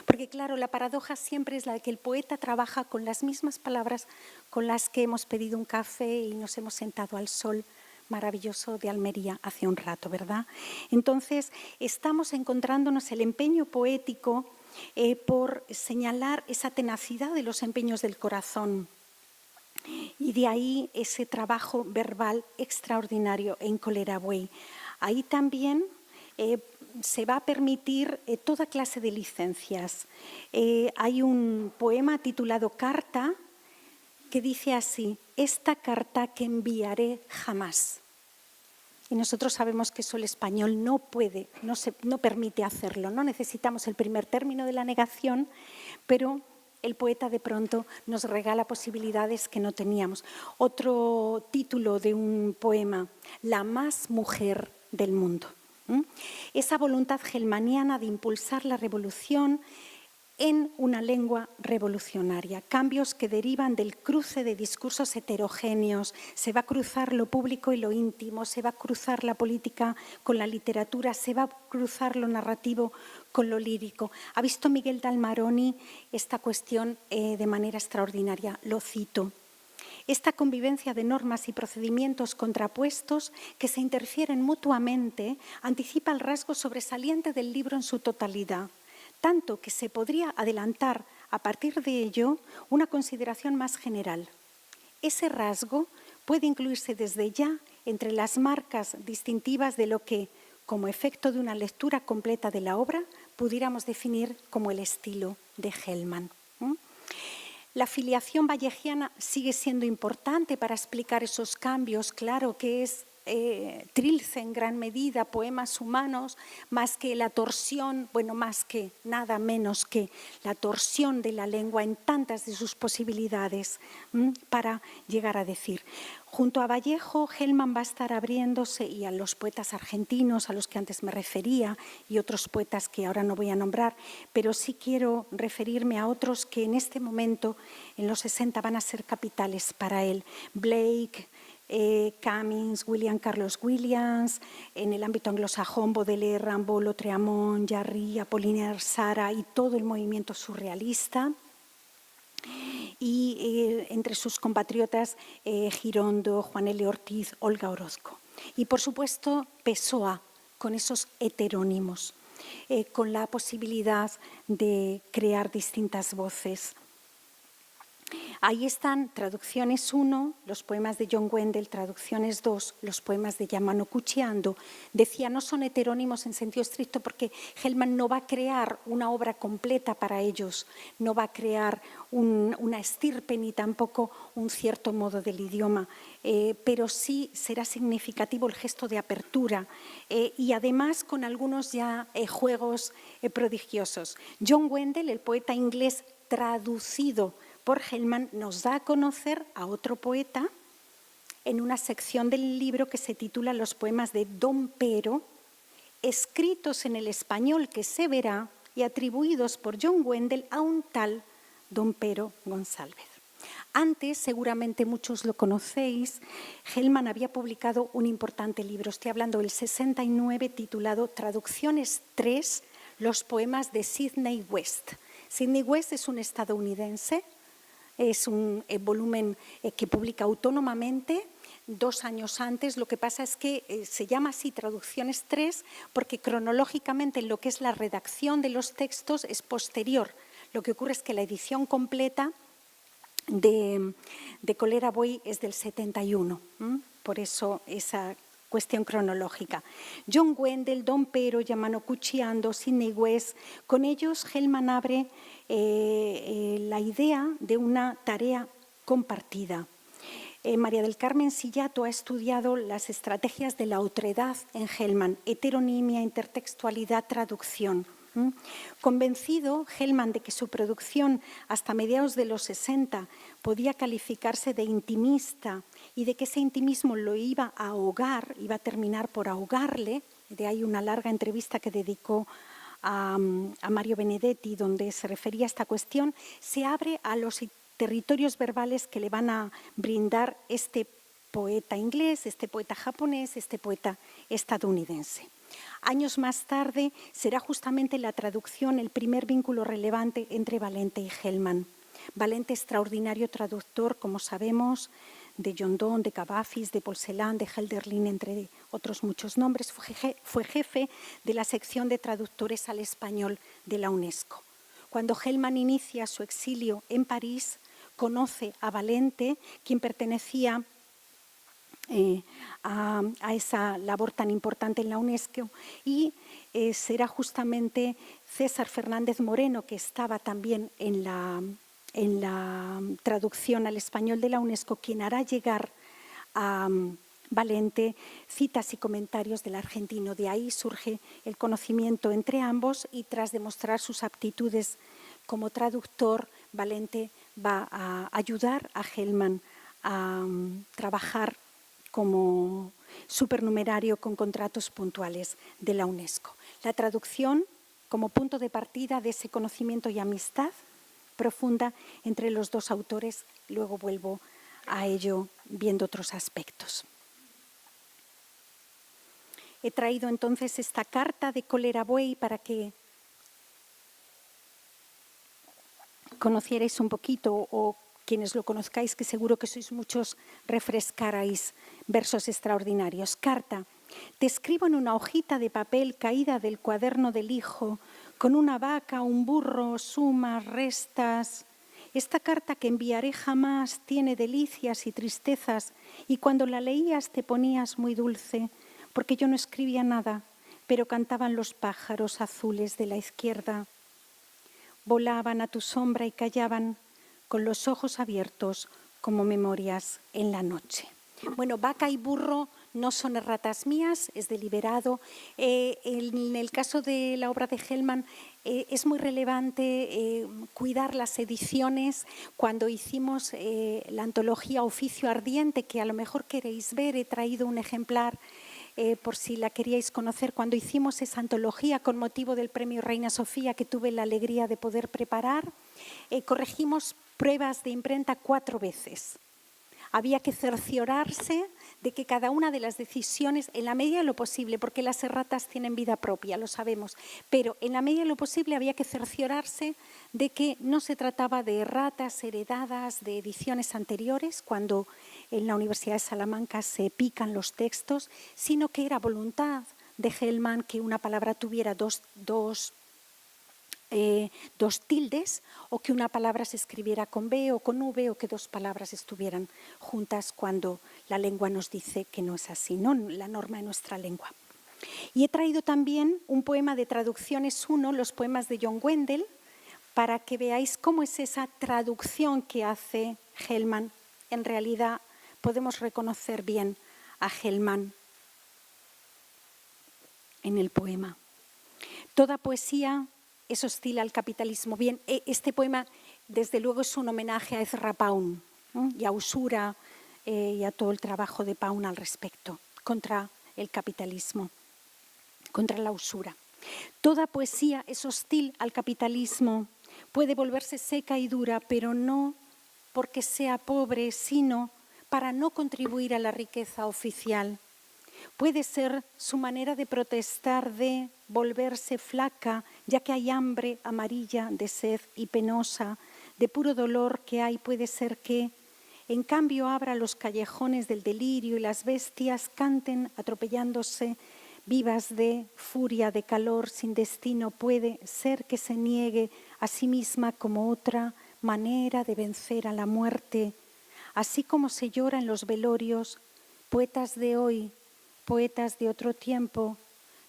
Porque claro, la paradoja siempre es la de que el poeta trabaja con las mismas palabras con las que hemos pedido un café y nos hemos sentado al sol maravilloso de Almería hace un rato, ¿verdad? Entonces, estamos encontrándonos el empeño poético por señalar esa tenacidad de los empeños del corazón. Y de ahí ese trabajo verbal extraordinario en Cólera Buey. Ahí también se va a permitir toda clase de licencias. Hay un poema titulado Carta que dice así: esta carta que enviaré jamás. Y nosotros sabemos que eso el español no puede, no permite hacerlo, ¿no? Necesitamos el primer término de la negación, pero el poeta de pronto nos regala posibilidades que no teníamos. Otro título de un poema, La más mujer del mundo. Esa voluntad hellmaniana de impulsar la revolución en una lengua revolucionaria, cambios que derivan del cruce de discursos heterogéneos. Se va a cruzar lo público y lo íntimo, se va a cruzar la política con la literatura, se va a cruzar lo narrativo con lo lírico. Ha visto Miguel Dalmaroni esta cuestión de manera extraordinaria, lo cito. Esta convivencia de normas y procedimientos contrapuestos que se interfieren mutuamente anticipa el rasgo sobresaliente del libro en su totalidad, tanto que se podría adelantar a partir de ello una consideración más general. Ese rasgo puede incluirse desde ya entre las marcas distintivas de lo que, como efecto de una lectura completa de la obra, pudiéramos definir como el estilo de Hellman. La filiación vallejiana sigue siendo importante para explicar esos cambios, claro que es Trilce en gran medida, poemas humanos, más que la torsión, bueno, más que, nada menos que la torsión de la lengua en tantas de sus posibilidades para llegar a decir. Junto a Vallejo, Hellman va a estar abriéndose, y a los poetas argentinos a los que antes me refería y otros poetas que ahora no voy a nombrar, pero sí quiero referirme a otros que en este momento, en los 60, van a ser capitales para él. Blake, Cummings, William Carlos Williams, en el ámbito anglosajón, Baudelaire, Rimbaud, Lautréamont, Jarry, Apollinaire, Sara y todo el movimiento surrealista. Y entre sus compatriotas Girondo, Juan L. Ortiz, Olga Orozco. Y por supuesto Pessoa, con esos heterónimos, con la posibilidad de crear distintas voces. Ahí están traducciones 1, los poemas de John Wendell, traducciones 2, los poemas de Yamano Cucciando. Decía, no son heterónimos en sentido estricto porque Hellman no va a crear una obra completa para ellos, no va a crear una estirpe ni tampoco un cierto modo del idioma, pero sí será significativo el gesto de apertura y además con algunos ya juegos prodigiosos. John Wendell, el poeta inglés traducido por Hellman, nos da a conocer a otro poeta en una sección del libro que se titula Los poemas de Don Pero, escritos en el español que se verá y atribuidos por John Wendell a un tal Don Pero González. Antes, seguramente muchos lo conocéis, Hellman había publicado un importante libro, estoy hablando del 69, titulado Traducciones 3, los poemas de Sidney West. Sidney West es un estadounidense. Es un volumen que publica autónomamente 2 años antes. Lo que pasa es que se llama así Traducciones 3 porque cronológicamente lo que es la redacción de los textos es posterior. Lo que ocurre es que la edición completa de Kolera Buey es del 71, por eso esa cuestión cronológica. John Wendell, Don Pero, Yamanouchi Ando, Sidney West, con ellos Hellman abre la idea de una tarea compartida. María del Carmen Sillato ha estudiado las estrategias de la otredad en Hellman, heteronimia, intertextualidad, traducción. Convencido Hellman de que su producción hasta mediados de los 60 podía calificarse de intimista y de que ese intimismo lo iba a ahogar, iba a terminar por ahogarle, de ahí una larga entrevista que dedicó a Mario Benedetti donde se refería a esta cuestión, se abre a los territorios verbales que le van a brindar este poeta inglés, este poeta japonés, este poeta estadounidense. Años más tarde será justamente la traducción el primer vínculo relevante entre Valente y Hellman. Valente, extraordinario traductor, como sabemos, de John Donne, de Cavafis, de Paul Celan, de Hölderlin, entre otros muchos nombres, fue jefe de la sección de traductores al español de la UNESCO. Cuando Hellman inicia su exilio en París, conoce a Valente, quien pertenecía a esa labor tan importante en la UNESCO, y será justamente César Fernández Moreno, que estaba también en la traducción al español de la UNESCO, quien hará llegar a Valente citas y comentarios del argentino. De ahí surge el conocimiento entre ambos y tras demostrar sus aptitudes como traductor, Valente va a ayudar a Hellman a trabajar como supernumerario con contratos puntuales de la UNESCO. La traducción como punto de partida de ese conocimiento y amistad profunda entre los dos autores. Luego vuelvo a ello viendo otros aspectos. He traído entonces esta carta de Kolera Buey para que conocierais un poquito, o quienes lo conozcáis, que seguro que sois muchos, refrescarais versos extraordinarios. Carta. Te escribo en una hojita de papel caída del cuaderno del hijo, con una vaca, un burro, sumas, restas. Esta carta que enviaré jamás tiene delicias y tristezas, y cuando la leías te ponías muy dulce, porque yo no escribía nada, pero cantaban los pájaros azules de la izquierda. Volaban a tu sombra y callaban con los ojos abiertos como memorias en la noche. Bueno, vaca y burro no son erratas mías, es deliberado. En el caso de la obra de Hellman es muy relevante cuidar las ediciones. Cuando hicimos la antología Oficio Ardiente, que a lo mejor queréis ver, he traído un ejemplar por si la queríais conocer. Cuando hicimos esa antología con motivo del premio Reina Sofía, que tuve la alegría de poder preparar, corregimos pruebas de imprenta 4 veces. Había que cerciorarse de que cada una de las decisiones, en la medida de lo posible, porque las erratas tienen vida propia, lo sabemos, pero en la medida de lo posible había que cerciorarse de que no se trataba de erratas heredadas de ediciones anteriores, cuando en la Universidad de Salamanca se pican los textos, sino que era voluntad de Hellman que una palabra tuviera dos tildes, o que una palabra se escribiera con B o con V, o que 2 palabras estuvieran juntas cuando la lengua nos dice que no es así, no la norma de nuestra lengua. Y he traído también un poema de traducciones 1, los poemas de John Wendell, para que veáis cómo es esa traducción que hace Hellman. En realidad podemos reconocer bien a Hellman en el poema. Toda poesía es hostil al capitalismo. Bien, este poema desde luego es un homenaje a Ezra Pound, ¿no? Y a Usura y a todo el trabajo de Pound al respecto, contra el capitalismo, contra la usura. Toda poesía es hostil al capitalismo, puede volverse seca y dura, pero no porque sea pobre, sino para no contribuir a la riqueza oficial. Puede ser su manera de protestar, de volverse flaca, ya que hay hambre amarilla de sed y penosa, de puro dolor que hay. Puede ser que, en cambio, abra los callejones del delirio y las bestias canten atropellándose vivas de furia, de calor, sin destino, puede ser que se niegue a sí misma como otra manera de vencer a la muerte. Así como se llora en los velorios, poetas de hoy, poetas de otro tiempo,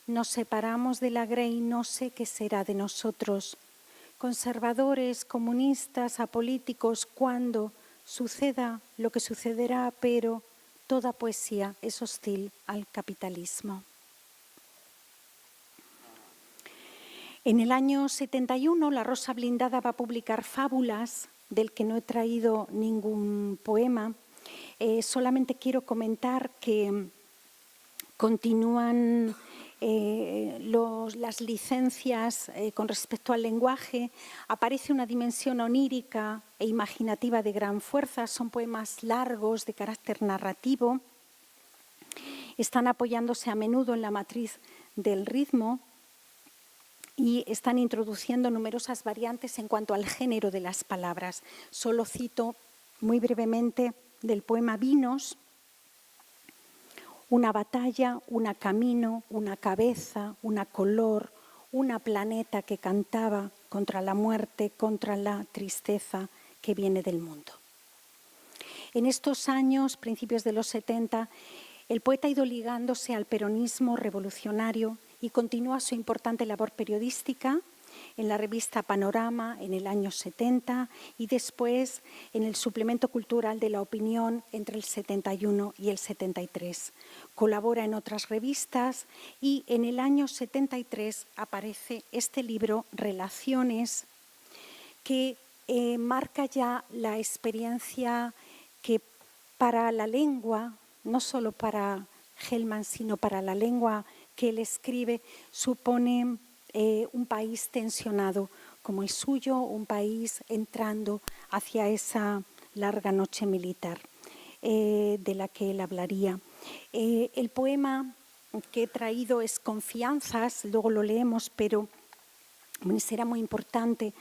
nos separamos de la grey, no sé qué será de nosotros. Conservadores, comunistas, apolíticos, cuando suceda lo que sucederá, pero toda poesía es hostil al capitalismo. En el año 71, La Rosa Blindada va a publicar Fábulas, del que no he traído ningún poema. Solamente quiero comentar que continúan las licencias con respecto al lenguaje. Aparece una dimensión onírica e imaginativa de gran fuerza. Son poemas largos de carácter narrativo. Están apoyándose a menudo en la matriz del ritmo y están introduciendo numerosas variantes en cuanto al género de las palabras. Solo cito muy brevemente del poema Vinos: una batalla, una camino, una cabeza, una color, una planeta que cantaba contra la muerte, contra la tristeza que viene del mundo. En estos años, principios de los 70, el poeta ha ido ligándose al peronismo revolucionario y continúa su importante labor periodística en la revista Panorama en el año 70 y después en el suplemento cultural de La Opinión entre el 71 y el 73. Colabora en otras revistas y en el año 73 aparece este libro, Relaciones, que marca ya la experiencia que para la lengua, no solo para Hellman, sino para la lengua que él escribe, supone un país tensionado como el suyo, un país entrando hacia esa larga noche militar de la que él hablaría. El poema que he traído es Confianzas, luego lo leemos, pero será muy importante,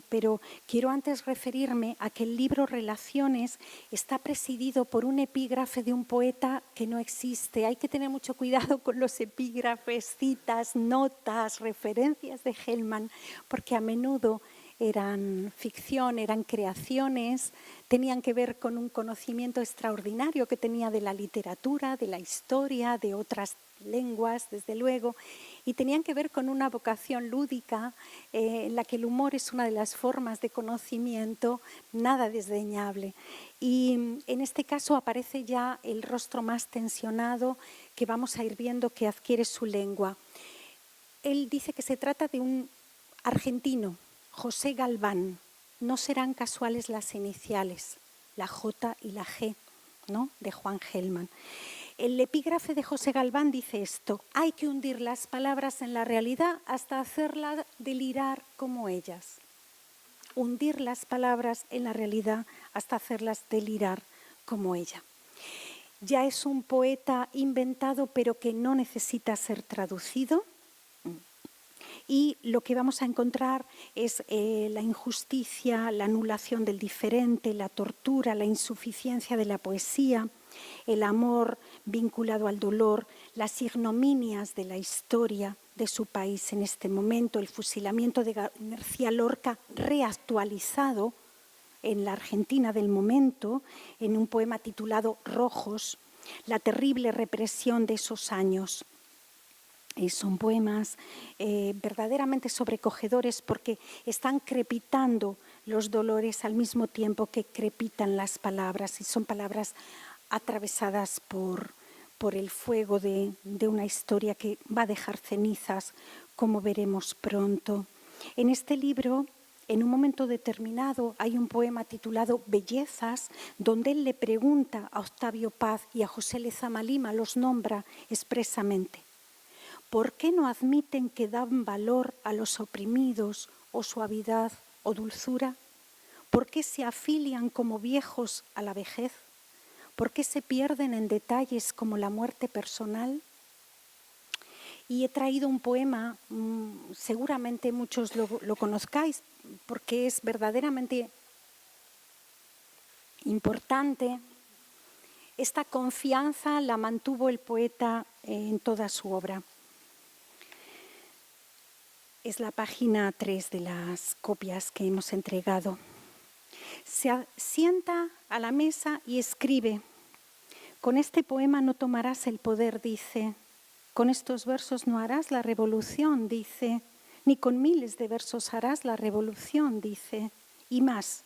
pero quiero antes referirme a que el libro Relaciones está presidido por un epígrafe de un poeta que no existe. Hay que tener mucho cuidado con los epígrafes, citas, notas, referencias de Hellman, porque a menudo eran ficción, eran creaciones, tenían que ver con un conocimiento extraordinario que tenía de la literatura, de la historia, de otras lenguas, desde luego, y tenían que ver con una vocación lúdica en la que el humor es una de las formas de conocimiento nada desdeñable. Y en este caso aparece ya el rostro más tensionado que vamos a ir viendo que adquiere su lengua. Él dice que se trata de un argentino, José Galván. No serán casuales las iniciales, la J y la G, ¿no?, de Juan Hellman. El epígrafe de José Galván dice esto: hay que hundir las palabras en la realidad hasta hacerlas delirar como ellas. Hundir las palabras en la realidad hasta hacerlas delirar como ella. Ya es un poeta inventado, pero que no necesita ser traducido. Y lo que vamos a encontrar es la injusticia, la anulación del diferente, la tortura, la insuficiencia de la poesía, el amor vinculado al dolor, las ignominias de la historia de su país en este momento, el fusilamiento de García Lorca reactualizado en la Argentina del momento, en un poema titulado Rojos, la terrible represión de esos años. Son poemas verdaderamente sobrecogedores porque están crepitando los dolores al mismo tiempo que crepitan las palabras, y son palabras atravesadas por el fuego de una historia que va a dejar cenizas, como veremos pronto. En este libro, en un momento determinado, hay un poema titulado Bellezas, donde él le pregunta a Octavio Paz y a José Lezama Lima, los nombra expresamente: ¿por qué no admiten que dan valor a los oprimidos, o suavidad o dulzura? ¿Por qué se afilian como viejos a la vejez? ¿Por qué se pierden en detalles como la muerte personal? Y he traído un poema, seguramente muchos lo conozcáis, porque es verdaderamente importante. Esta confianza la mantuvo el poeta en toda su obra. Es la página 3 de las copias que hemos entregado. Se sienta a la mesa y escribe. Con este poema no tomarás el poder, dice. Con estos versos no harás la revolución, dice. Ni con miles de versos harás la revolución, dice. Y más,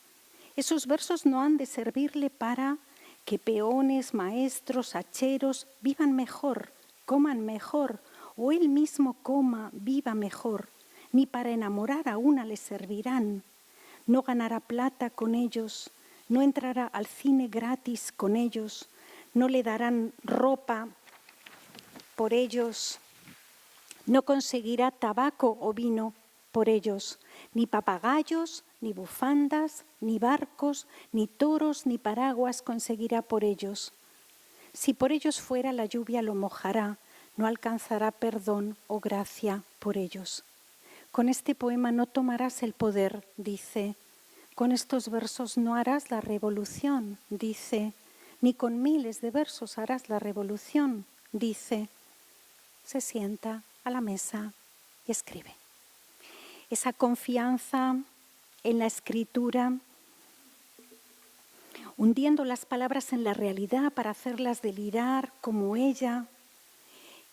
esos versos no han de servirle para que peones, maestros, hacheros vivan mejor, coman mejor, o él mismo coma, viva mejor. Ni para enamorar a una le servirán. No ganará plata con ellos, no entrará al cine gratis con ellos, no le darán ropa por ellos, no conseguirá tabaco o vino por ellos, ni papagayos, ni bufandas, ni barcos, ni toros, ni paraguas conseguirá por ellos. Si por ellos fuera, la lluvia lo mojará, no alcanzará perdón o gracia por ellos. Con este poema no tomarás el poder, dice. Con estos versos no harás la revolución, dice. Ni con miles de versos harás la revolución, dice. Se sienta a la mesa y escribe. Esa confianza en la escritura, hundiendo las palabras en la realidad para hacerlas delirar como ella,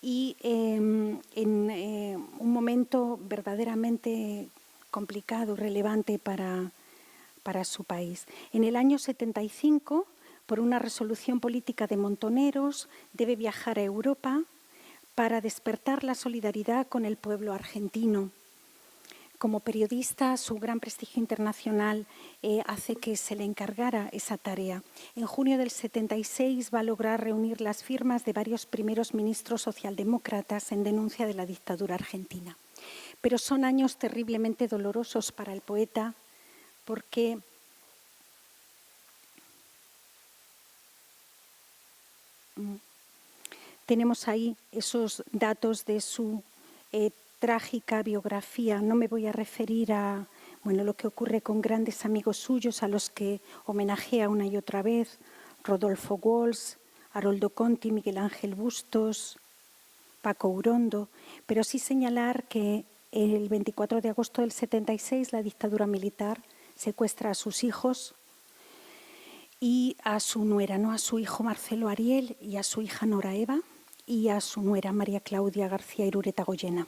y en un momento verdaderamente complicado, relevante para su país. En el año 75, por una resolución política de Montoneros, debe viajar a Europa para despertar la solidaridad con el pueblo argentino. Como periodista, su gran prestigio internacional hace que se le encargara esa tarea. En junio del 76 va a lograr reunir las firmas de varios primeros ministros socialdemócratas en denuncia de la dictadura argentina. Pero son años terriblemente dolorosos para el poeta porque tenemos ahí esos datos de su trágica biografía. No me voy a referir a lo que ocurre con grandes amigos suyos a los que homenajea una y otra vez, Rodolfo Walsh, Haroldo Conti, Miguel Ángel Bustos, Paco Urondo, pero sí señalar que el 24 de agosto del 76 la dictadura militar secuestra a sus hijos y a su nuera, a su hijo Marcelo Ariel y a su hija Nora Eva y a su nuera María Claudia García Irureta Goyena.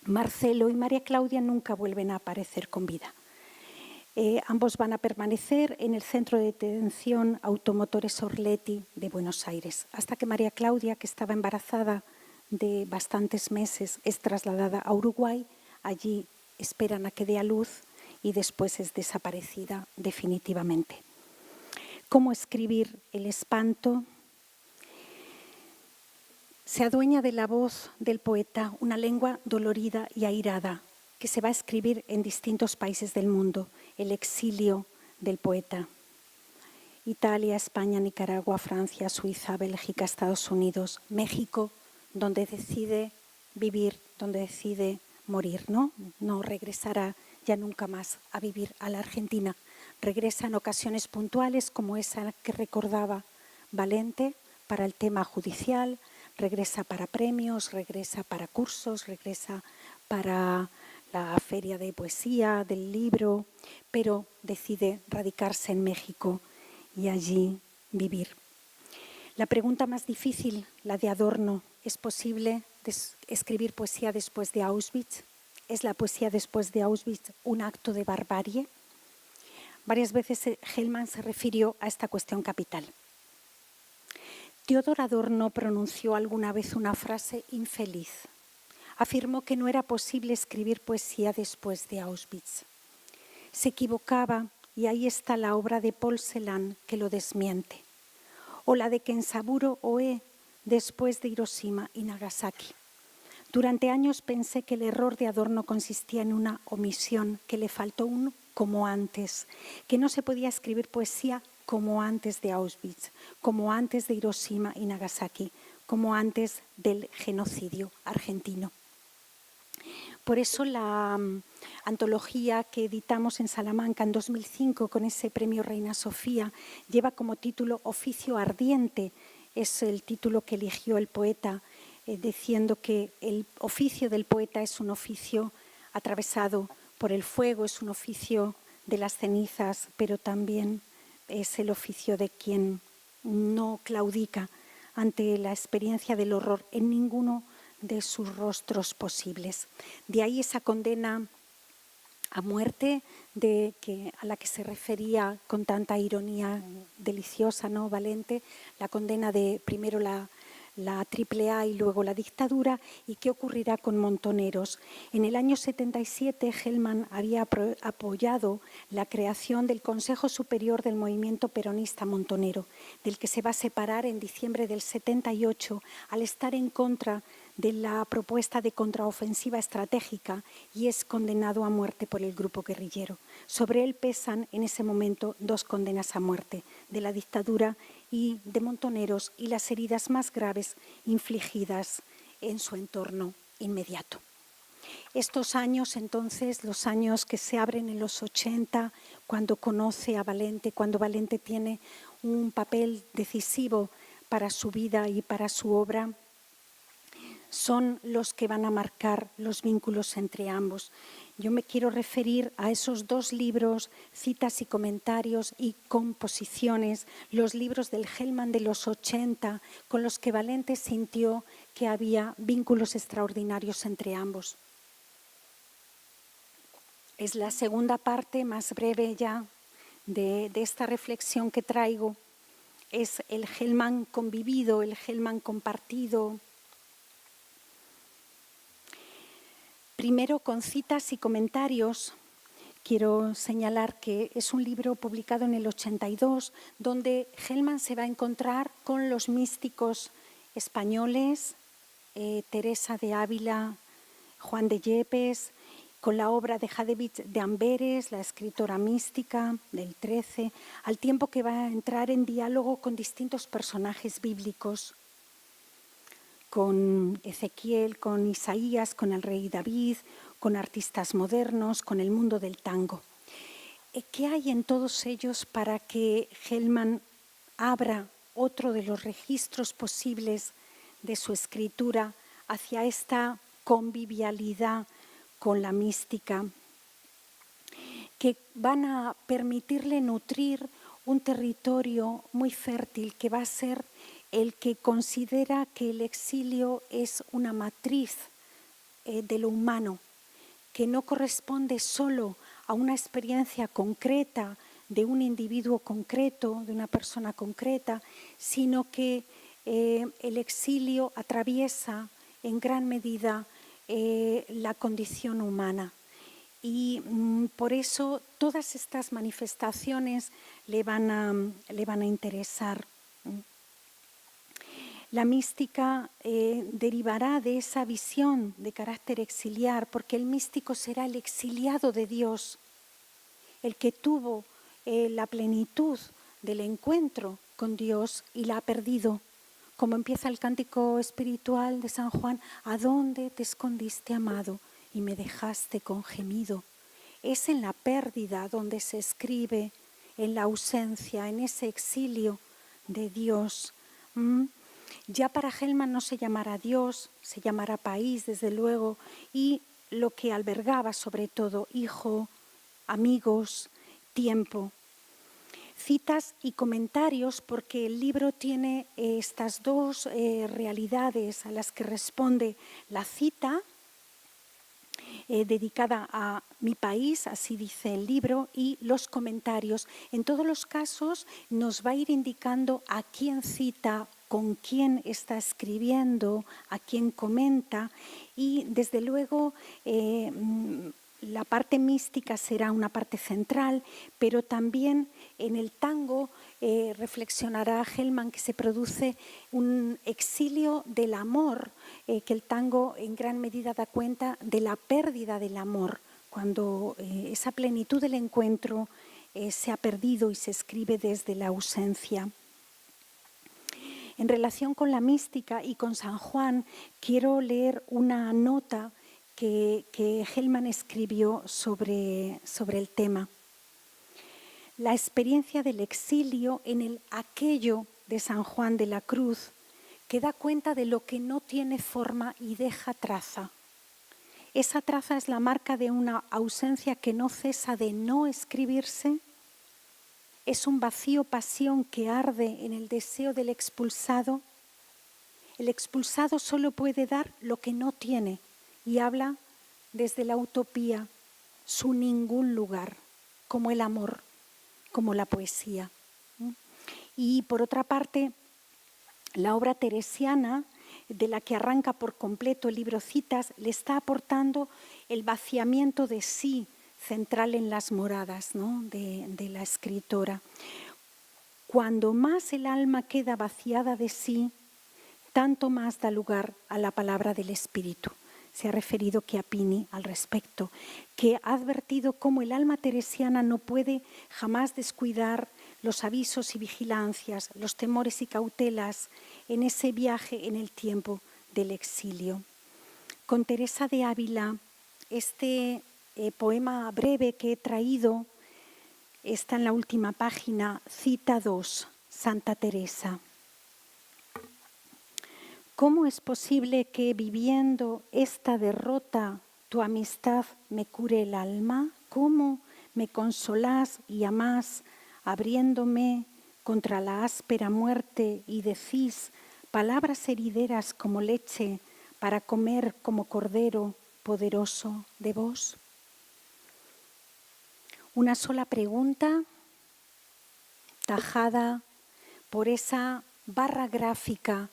Marcelo y María Claudia nunca vuelven a aparecer con vida. Ambos van a permanecer en el centro de detención Automotores Orletti de Buenos Aires, hasta que María Claudia, que estaba embarazada de bastantes meses, es trasladada a Uruguay. Allí esperan a que dé a luz y después es desaparecida definitivamente. ¿Cómo escribir el espanto? Se adueña de la voz del poeta una lengua dolorida y airada que se va a escribir en distintos países del mundo. El exilio del poeta. Italia, España, Nicaragua, Francia, Suiza, Bélgica, Estados Unidos, México, donde decide vivir, donde decide morir, ¿no? No regresará ya nunca más a vivir a la Argentina. Regresa en ocasiones puntuales como esa que recordaba Valente para el tema judicial, regresa para premios, regresa para cursos, regresa para la feria de poesía, del libro, pero decide radicarse en México y allí vivir. La pregunta más difícil, la de Adorno, ¿es posible escribir poesía después de Auschwitz? ¿Es la poesía después de Auschwitz un acto de barbarie? Varias veces Hellman se refirió a esta cuestión capital. Theodor Adorno pronunció alguna vez una frase infeliz. Afirmó que no era posible escribir poesía después de Auschwitz. Se equivocaba y ahí está la obra de Paul Celan que lo desmiente. O la de Kensaburo Oe después de Hiroshima y Nagasaki. Durante años pensé que el error de Adorno consistía en una omisión, que le faltó un como antes, que no se podía escribir poesía como antes de Auschwitz, como antes de Hiroshima y Nagasaki, como antes del genocidio argentino. Por eso la antología que editamos en Salamanca en 2005 con ese premio Reina Sofía lleva como título Oficio ardiente. Es el título que eligió el poeta, diciendo que el oficio del poeta es un oficio atravesado por el fuego, es un oficio de las cenizas, pero también es el oficio de quien no claudica ante la experiencia del horror en ninguno de sus rostros posibles. De ahí esa condena a muerte a la que se refería con tanta ironía deliciosa, ¿no? Valente, la condena de primero la AAA y luego la dictadura, y qué ocurrirá con Montoneros. En el año 77 Gelman había apoyado la creación del Consejo Superior del Movimiento Peronista Montonero, del que se va a separar en diciembre del 78 al estar en contra de la propuesta de contraofensiva estratégica, y es condenado a muerte por el grupo guerrillero. Sobre él pesan en ese momento 2 condenas a muerte, de la dictadura y de Montoneros, y las heridas más graves infligidas en su entorno inmediato. Estos años, entonces, los años que se abren en los 80, cuando conoce a Valente, cuando Valente tiene un papel decisivo para su vida y para su obra, son los que van a marcar los vínculos entre ambos. Yo me quiero referir a esos 2 libros, Citas y comentarios y composiciones, los libros del Gelman de los 80, con los que Valente sintió que había vínculos extraordinarios entre ambos. Es la segunda parte, más breve ya, de esta reflexión que traigo. Es el Gelman convivido, el Gelman compartido. Primero, con citas y comentarios, quiero señalar que es un libro publicado en el 82, donde Gelman se va a encontrar con los místicos españoles, Teresa de Ávila, Juan de Yepes, con la obra de Jadevich de Amberes, la escritora mística del 13, al tiempo que va a entrar en diálogo con distintos personajes bíblicos, con Ezequiel, con Isaías, con el rey David, con artistas modernos, con el mundo del tango. ¿Qué hay en todos ellos para que Gelman abra otro de los registros posibles de su escritura hacia esta convivialidad con la mística, que van a permitirle nutrir un territorio muy fértil que va a ser el que considera que el exilio es una matriz de lo humano, que no corresponde solo a una experiencia concreta de un individuo concreto, de una persona concreta, sino que el exilio atraviesa en gran medida la condición humana. Y por eso todas estas manifestaciones le van a interesar. La mística derivará de esa visión de carácter exiliar, porque el místico será el exiliado de Dios, el que tuvo la plenitud del encuentro con Dios y la ha perdido. Como empieza el cántico espiritual de San Juan, ¿a dónde te escondiste, amado, y me dejaste con gemido? Es en la pérdida donde se escribe, en la ausencia, en ese exilio de Dios. Ya para Gelman no se llamará Dios, se llamará país, desde luego, y lo que albergaba sobre todo, hijo, amigos, tiempo. Citas y comentarios, porque el libro tiene estas 2 realidades a las que responde la cita, dedicada a mi país, así dice el libro, y los comentarios. En todos los casos nos va a ir indicando a quién cita, con quién está escribiendo, a quién comenta, y desde luego la parte mística será una parte central, pero también en el tango reflexionará Gelman que se produce un exilio del amor, que el tango en gran medida da cuenta de la pérdida del amor, cuando esa plenitud del encuentro se ha perdido y se escribe desde la ausencia. En relación con la mística y con San Juan, quiero leer una nota que Hellman escribió sobre el tema. La experiencia del exilio en el aquello de San Juan de la Cruz, que da cuenta de lo que no tiene forma y deja traza. Esa traza es la marca de una ausencia que no cesa de no escribirse. Es un vacío pasión que arde en el deseo del expulsado. El expulsado solo puede dar lo que no tiene y habla desde la utopía, su ningún lugar, como el amor, como la poesía. Y por otra parte, la obra teresiana, de la que arranca por completo el libro Citas, le está aportando el vaciamiento de sí central en las moradas, ¿no?, de la escritora. Cuando más el alma queda vaciada de sí, tanto más da lugar a la palabra del Espíritu. Se ha referido Chiappini al respecto, que ha advertido cómo el alma teresiana no puede jamás descuidar los avisos y vigilancias, los temores y cautelas en ese viaje en el tiempo del exilio. Con Teresa de Ávila, este poema breve que he traído está en la última página, cita 2, Santa Teresa. ¿Cómo es posible que viviendo esta derrota tu amistad me cure el alma? ¿Cómo me consolás y amás abriéndome contra la áspera muerte y decís palabras herideras como leche para comer como cordero poderoso de vos? Una sola pregunta tajada por esa barra gráfica.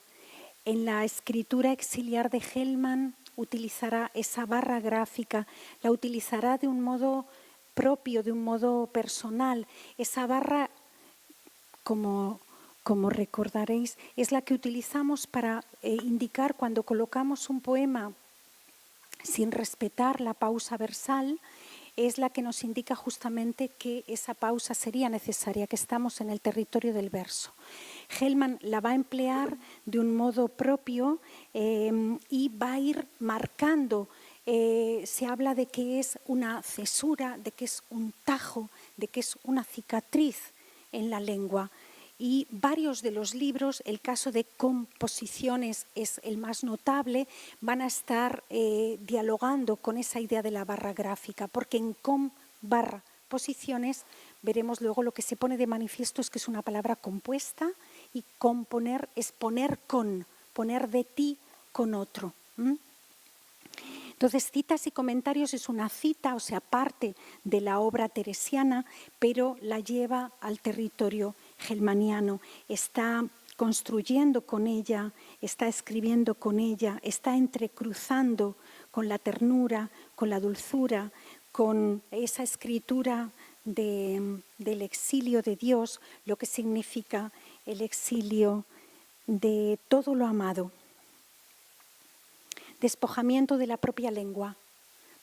En la escritura exiliar de Hellman utilizará esa barra gráfica, la utilizará de un modo propio, de un modo personal. Esa barra, como recordaréis, es la que utilizamos para indicar cuando colocamos un poema sin respetar la pausa versal. Es la que nos indica justamente que esa pausa sería necesaria, que estamos en el territorio del verso. Hellman la va a emplear de un modo propio y va a ir marcando. Se habla de que es una cesura, de que es un tajo, de que es una cicatriz en la lengua. Y varios de los libros, el caso de composiciones es el más notable, van a estar dialogando con esa idea de la barra gráfica, porque en barra posiciones veremos luego lo que se pone de manifiesto es que es una palabra compuesta y componer es poner con, poner de ti con otro. Entonces, citas y comentarios es una cita, o sea, parte de la obra teresiana, pero la lleva al territorio hellmaniano. Está construyendo con ella, está escribiendo con ella, está entrecruzando con la ternura, con la dulzura, con esa escritura del exilio de Dios, lo que significa el exilio de todo lo amado. Despojamiento de la propia lengua.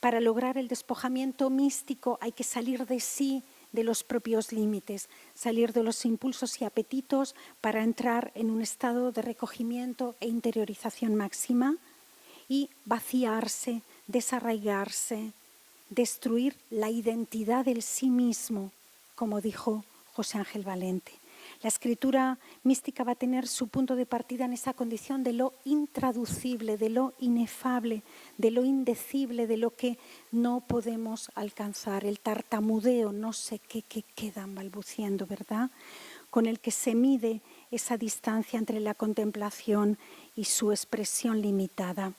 Para lograr el despojamiento místico hay que salir de sí, de los propios límites, salir de los impulsos y apetitos para entrar en un estado de recogimiento e interiorización máxima y vaciarse, desarraigarse, destruir la identidad del sí mismo, como dijo José Ángel Valente. La escritura mística va a tener su punto de partida en esa condición de lo intraducible, de lo inefable, de lo indecible, de lo que no podemos alcanzar. El tartamudeo, no sé qué quedan balbuciendo, ¿verdad? Con el que se mide esa distancia entre la contemplación y su expresión limitada.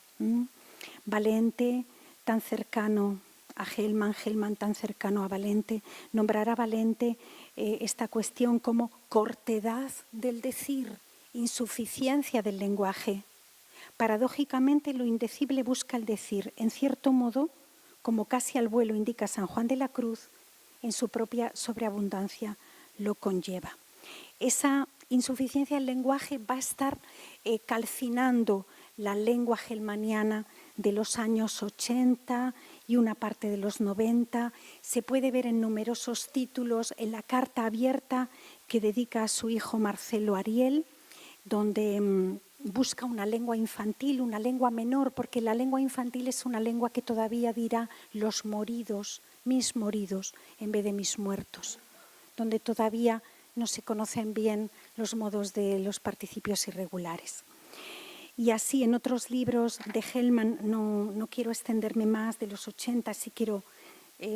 Valente, tan cercano a Hellman, Hellman tan cercano a Valente, nombrar a Valente esta cuestión como cortedad del decir, insuficiencia del lenguaje. Paradójicamente, lo indecible busca el decir, en cierto modo, como casi al vuelo indica San Juan de la Cruz, en su propia sobreabundancia lo conlleva. Esa insuficiencia del lenguaje va a estar calcinando la lengua hellmaniana de los años 80 y una parte de los 90. Se puede ver en numerosos títulos en la carta abierta que dedica a su hijo Marcelo Ariel, donde busca una lengua infantil, una lengua menor, porque la lengua infantil es una lengua que todavía dirá los moridos, mis moridos, en vez de mis muertos, donde todavía no se conocen bien los modos de los participios irregulares. Y así en otros libros de Hellman, no quiero extenderme más, de los 80, sí quiero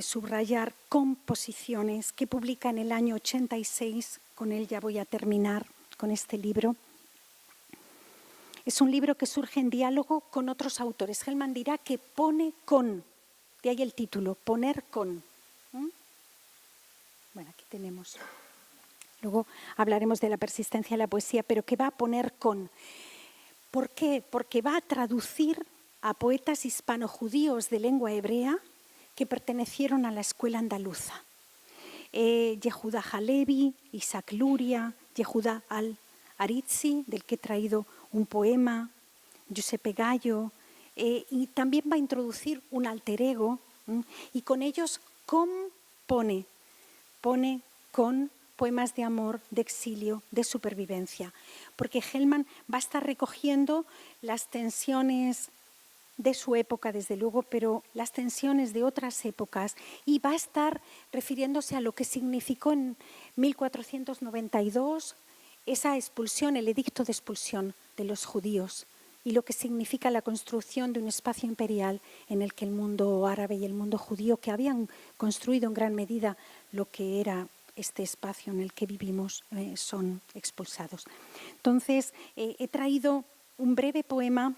subrayar composiciones que publica en el año 86, con él ya voy a terminar con este libro. Es un libro que surge en diálogo con otros autores. Hellman dirá que pone con, de ahí el título, poner con. Bueno, aquí tenemos. Luego hablaremos de la persistencia de la poesía, pero que va a poner con. ¿Por qué? Porque va a traducir a poetas hispano-judíos de lengua hebrea que pertenecieron a la escuela andaluza. Yehuda Halevi, Isaac Luria, Yehuda al-Aritzi, del que he traído un poema, Giuseppe Gallo, y también va a introducir un alter ego, y con ellos pone con poemas de amor, de exilio, de supervivencia, porque Hellman va a estar recogiendo las tensiones de su época, desde luego, pero las tensiones de otras épocas, y va a estar refiriéndose a lo que significó en 1492 esa expulsión, el edicto de expulsión de los judíos, y lo que significa la construcción de un espacio imperial en el que el mundo árabe y el mundo judío, que habían construido en gran medida lo que era este espacio en el que vivimos, son expulsados. Entonces, he traído un breve poema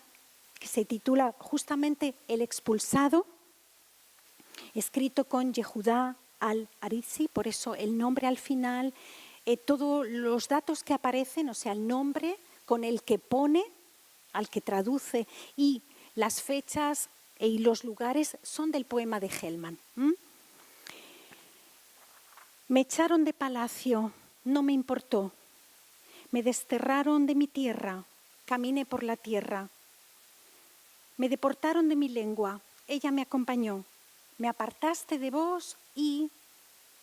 que se titula justamente El expulsado, escrito con Yehuda al-Aritzi, por eso el nombre al final, todos los datos que aparecen, o sea, el nombre con el que pone, al que traduce, y las fechas y los lugares son del poema de Hellman. Me echaron de palacio, no me importó. Me desterraron de mi tierra, caminé por la tierra. Me deportaron de mi lengua, ella me acompañó. Me apartaste de vos y,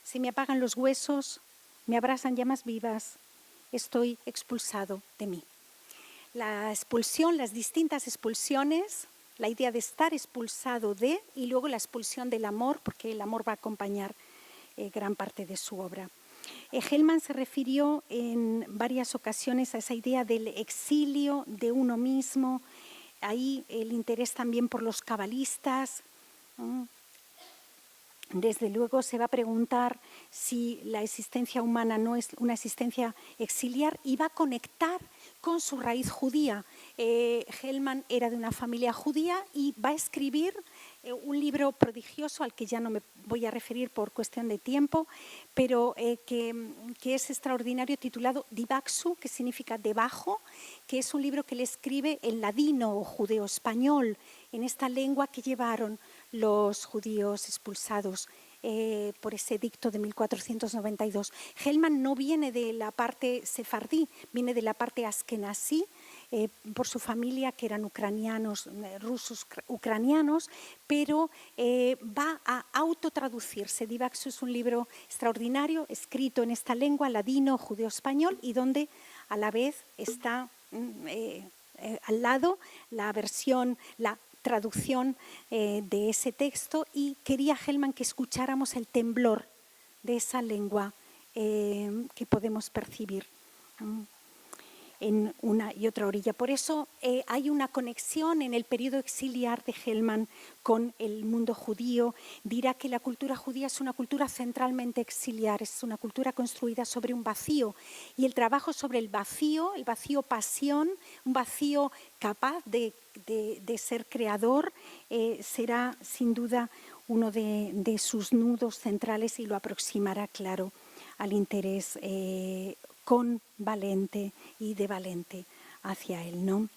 si me apagan los huesos, me abrasan llamas vivas, estoy expulsado de mí. La expulsión, las distintas expulsiones, la idea de estar expulsado de, y luego la expulsión del amor, porque el amor va a acompañar gran parte de su obra. Hellman se refirió en varias ocasiones a esa idea del exilio de uno mismo, ahí el interés también por los cabalistas. Desde luego se va a preguntar si la existencia humana no es una existencia exiliar, y va a conectar con su raíz judía. Hellman era de una familia judía y va a escribir un libro prodigioso al que ya no me voy a referir por cuestión de tiempo, pero que es extraordinario, titulado Divaxu, que significa debajo, que es un libro que le escribe en ladino o judeo-español, en esta lengua que llevaron los judíos expulsados por ese edicto de 1492. Hellman no viene de la parte sefardí, viene de la parte askenazí, por su familia, que eran ucranianos, rusos ucranianos, pero va a autotraducirse. Divaxu es un libro extraordinario, escrito en esta lengua, ladino, judeo-español, y donde a la vez está al lado la versión, la traducción de ese texto, y quería Hellman que escucháramos el temblor de esa lengua que podemos percibir en una y otra orilla. Por eso hay una conexión en el periodo exiliar de Hellman con el mundo judío. Dirá que la cultura judía es una cultura centralmente exiliar, es una cultura construida sobre un vacío, y el trabajo sobre el vacío pasión, un vacío capaz de ser creador, será sin duda uno de sus nudos centrales, y lo aproximará, claro, al interés con Valente y de Valente hacia él, ¿no?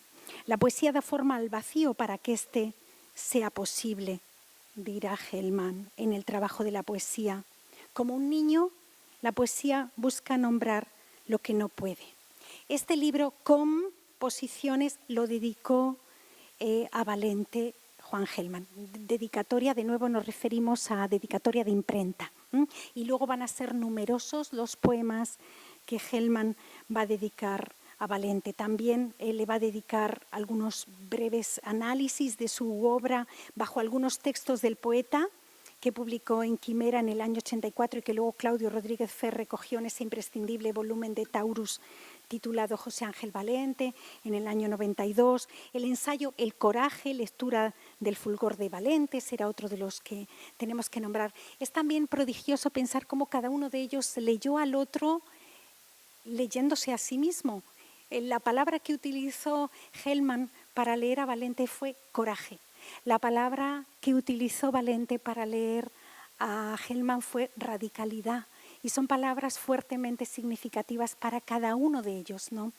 La poesía da forma al vacío para que éste sea posible, dirá Hellman en el trabajo de la poesía. Como un niño, la poesía busca nombrar lo que no puede. Este libro, Composiciones, lo dedicó a Valente Juan Hellman. Dedicatoria, de nuevo nos referimos a dedicatoria de imprenta. Y luego van a ser numerosos los poemas que Hellman va a dedicar a Valente. También le va a dedicar algunos breves análisis de su obra bajo algunos textos del poeta que publicó en Quimera en el año 84 y que luego Claudio Rodríguez Fer recogió en ese imprescindible volumen de Taurus titulado José Ángel Valente en el año 92. El ensayo El coraje, lectura del fulgor de Valente, será otro de los que tenemos que nombrar. Es también prodigioso pensar cómo cada uno de ellos leyó al otro leyéndose a sí mismo. La palabra que utilizó Hellman para leer a Valente fue coraje. La palabra que utilizó Valente para leer a Hellman fue radicalidad. Y son palabras fuertemente significativas para cada uno de ellos, ¿no?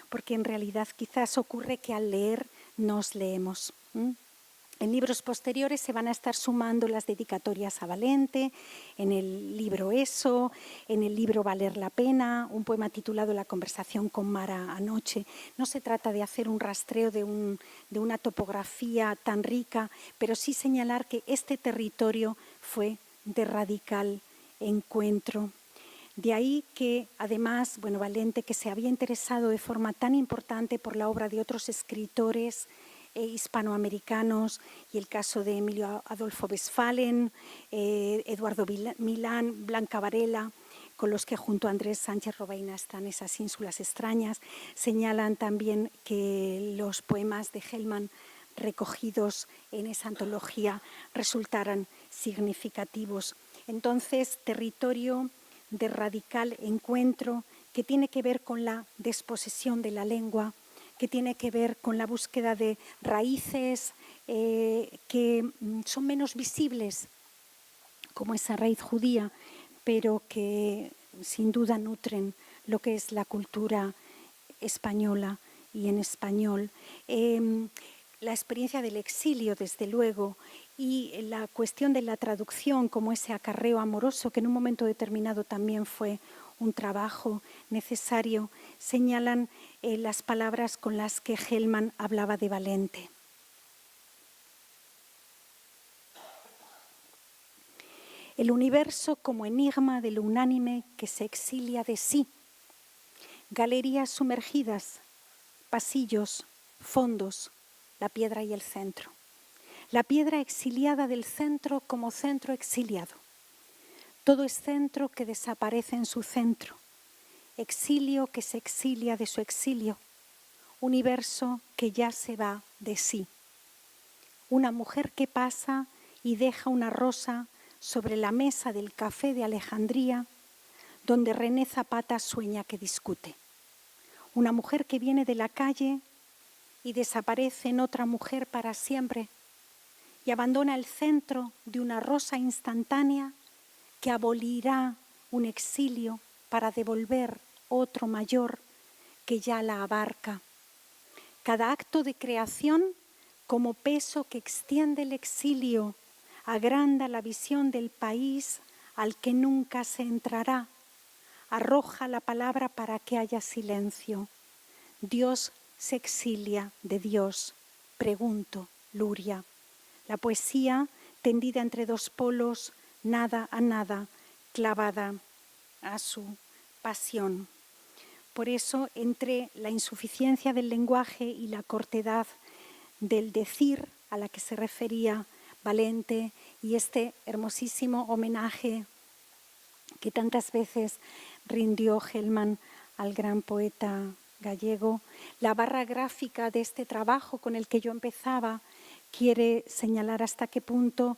Porque en realidad quizás ocurre que al leer nos leemos. En libros posteriores se van a estar sumando las dedicatorias a Valente, en el libro Eso, en el libro Valer la pena, un poema titulado La conversación con Mara anoche. No se trata de hacer un rastreo de una topografía tan rica, pero sí señalar que este territorio fue de radical encuentro. De ahí que, además, Valente, que se había interesado de forma tan importante por la obra de otros escritores hispanoamericanos, y el caso de Emilio Adolfo Westphalen, Eduardo Milán, Blanca Varela, con los que junto a Andrés Sánchez Robaina están esas ínsulas extrañas, señalan también que los poemas de Hellman recogidos en esa antología resultaran significativos. Entonces, territorio de radical encuentro que tiene que ver con la desposesión de la lengua, que tiene que ver con la búsqueda de raíces que son menos visibles, como esa raíz judía, pero que sin duda nutren lo que es la cultura española y en español. La experiencia del exilio, desde luego, y la cuestión de la traducción como ese acarreo amoroso que en un momento determinado también fue un trabajo necesario, señalan las palabras con las que Hellman hablaba de Valente. El universo como enigma de lo unánime que se exilia de sí. Galerías sumergidas, pasillos, fondos, la piedra y el centro. La piedra exiliada del centro como centro exiliado. Todo es centro que desaparece en su centro. Exilio que se exilia de su exilio. Universo que ya se va de sí. Una mujer que pasa y deja una rosa sobre la mesa del café de Alejandría, donde René Zapata sueña que discute. Una mujer que viene de la calle y desaparece en otra mujer para siempre y abandona el centro de una rosa instantánea que abolirá un exilio para devolver otro mayor que ya la abarca. Cada acto de creación, como peso que extiende el exilio, agranda la visión del país al que nunca se entrará. Arroja la palabra para que haya silencio. Dios se exilia de Dios. Pregunto, Luria. La poesía, tendida entre dos polos, nada a nada, clavada a su pasión. Por eso, entre la insuficiencia del lenguaje y la cortedad del decir a la que se refería Valente y este hermosísimo homenaje que tantas veces rindió Hellman al gran poeta gallego, la barra gráfica de este trabajo con el que yo empezaba quiere señalar hasta qué punto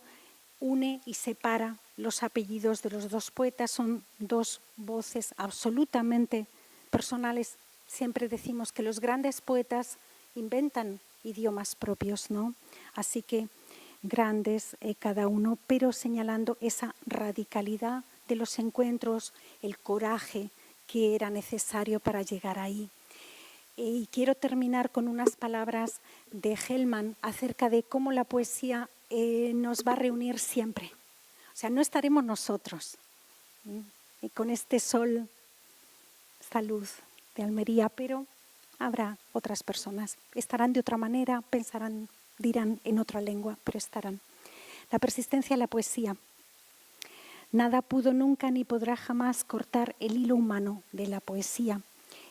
une y separa los apellidos de los dos poetas. Son dos voces absolutamente personales. Siempre decimos que los grandes poetas inventan idiomas propios, ¿no? Así que grandes cada uno, pero señalando esa radicalidad de los encuentros, el coraje que era necesario para llegar ahí. Y quiero terminar con unas palabras de Hellman acerca de cómo la poesía nos va a reunir siempre. O sea, no estaremos nosotros y con este sol, esta luz de Almería, pero habrá otras personas. Estarán de otra manera, pensarán, dirán en otra lengua, pero estarán. La persistencia de la poesía. Nada pudo nunca ni podrá jamás cortar el hilo humano de la poesía.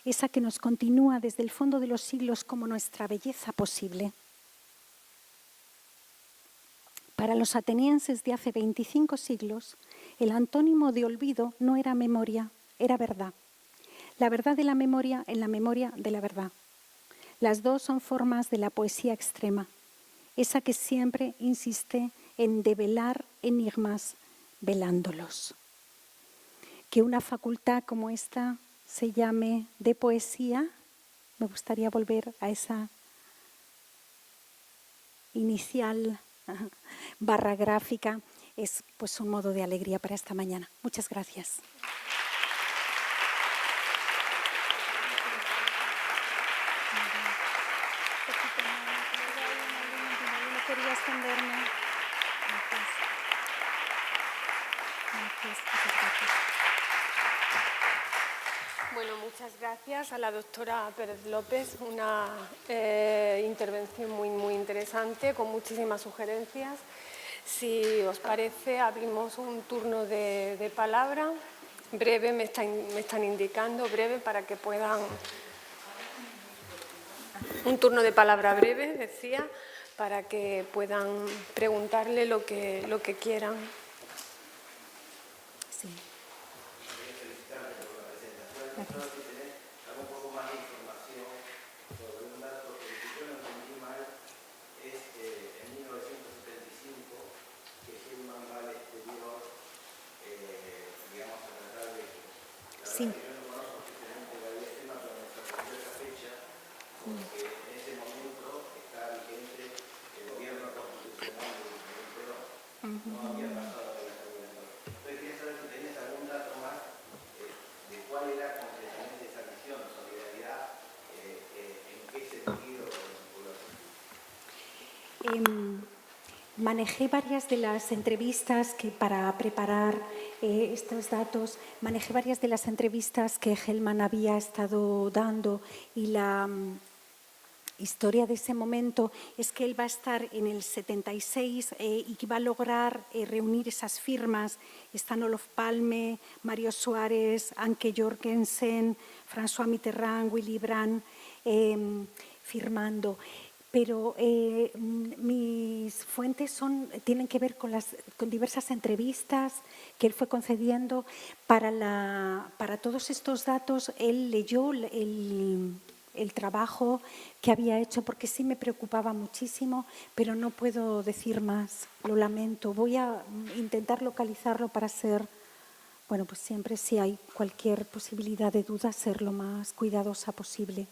esa que nos continúa desde el fondo de los siglos como nuestra belleza posible. Para los atenienses de hace 25 siglos, el antónimo de olvido no era memoria, era verdad. La verdad de la memoria en la memoria de la verdad. Las dos son formas de la poesía extrema, esa que siempre insiste en develar enigmas velándolos. Que una facultad como esta se llame de poesía, me gustaría volver a esa inicial barra gráfica, es pues un modo de alegría para esta mañana. Muchas gracias. Quería extenderme. Bueno, muchas gracias a la doctora Pérez López, una intervención muy interesante, con muchísimas sugerencias. Si os parece, abrimos un turno de palabra, breve, me están indicando, breve, para que puedan... Un turno de palabra breve, decía, para que puedan preguntarle lo que quieran. Sí. Gracias. Un poco más de información sobre un dato que, si yo no entendí mal, es en 1975 que Hellman va al exterior, digamos, a tratar de... Sí. Yo no conozco oficialmente la ley Hellman, pero me sorprendió esa fecha, porque en ese momento estaba vigente el gobierno constitucional de Perón. No había pasado de la candidatura. Entonces quería saber si tenías algún dato más de cuál era concretamente esa visión, solidaridad, en qué sentido Manejé varias de las entrevistas que para preparar estos datos, manejé varias de las entrevistas que Hellman había estado dando y la historia de ese momento es que él va a estar en el 76 y que va a lograr reunir esas firmas. Están Olof Palme, Mario Suárez, Anke Jorgensen, François Mitterrand, Willy Brandt firmando. Pero mis fuentes tienen que ver con diversas entrevistas que él fue concediendo. Para todos estos datos, él leyó el trabajo que había hecho, porque sí me preocupaba muchísimo, pero no puedo decir más, lo lamento. Voy a intentar localizarlo para ser, bueno, pues siempre si hay cualquier posibilidad de duda, ser lo más cuidadosa posible.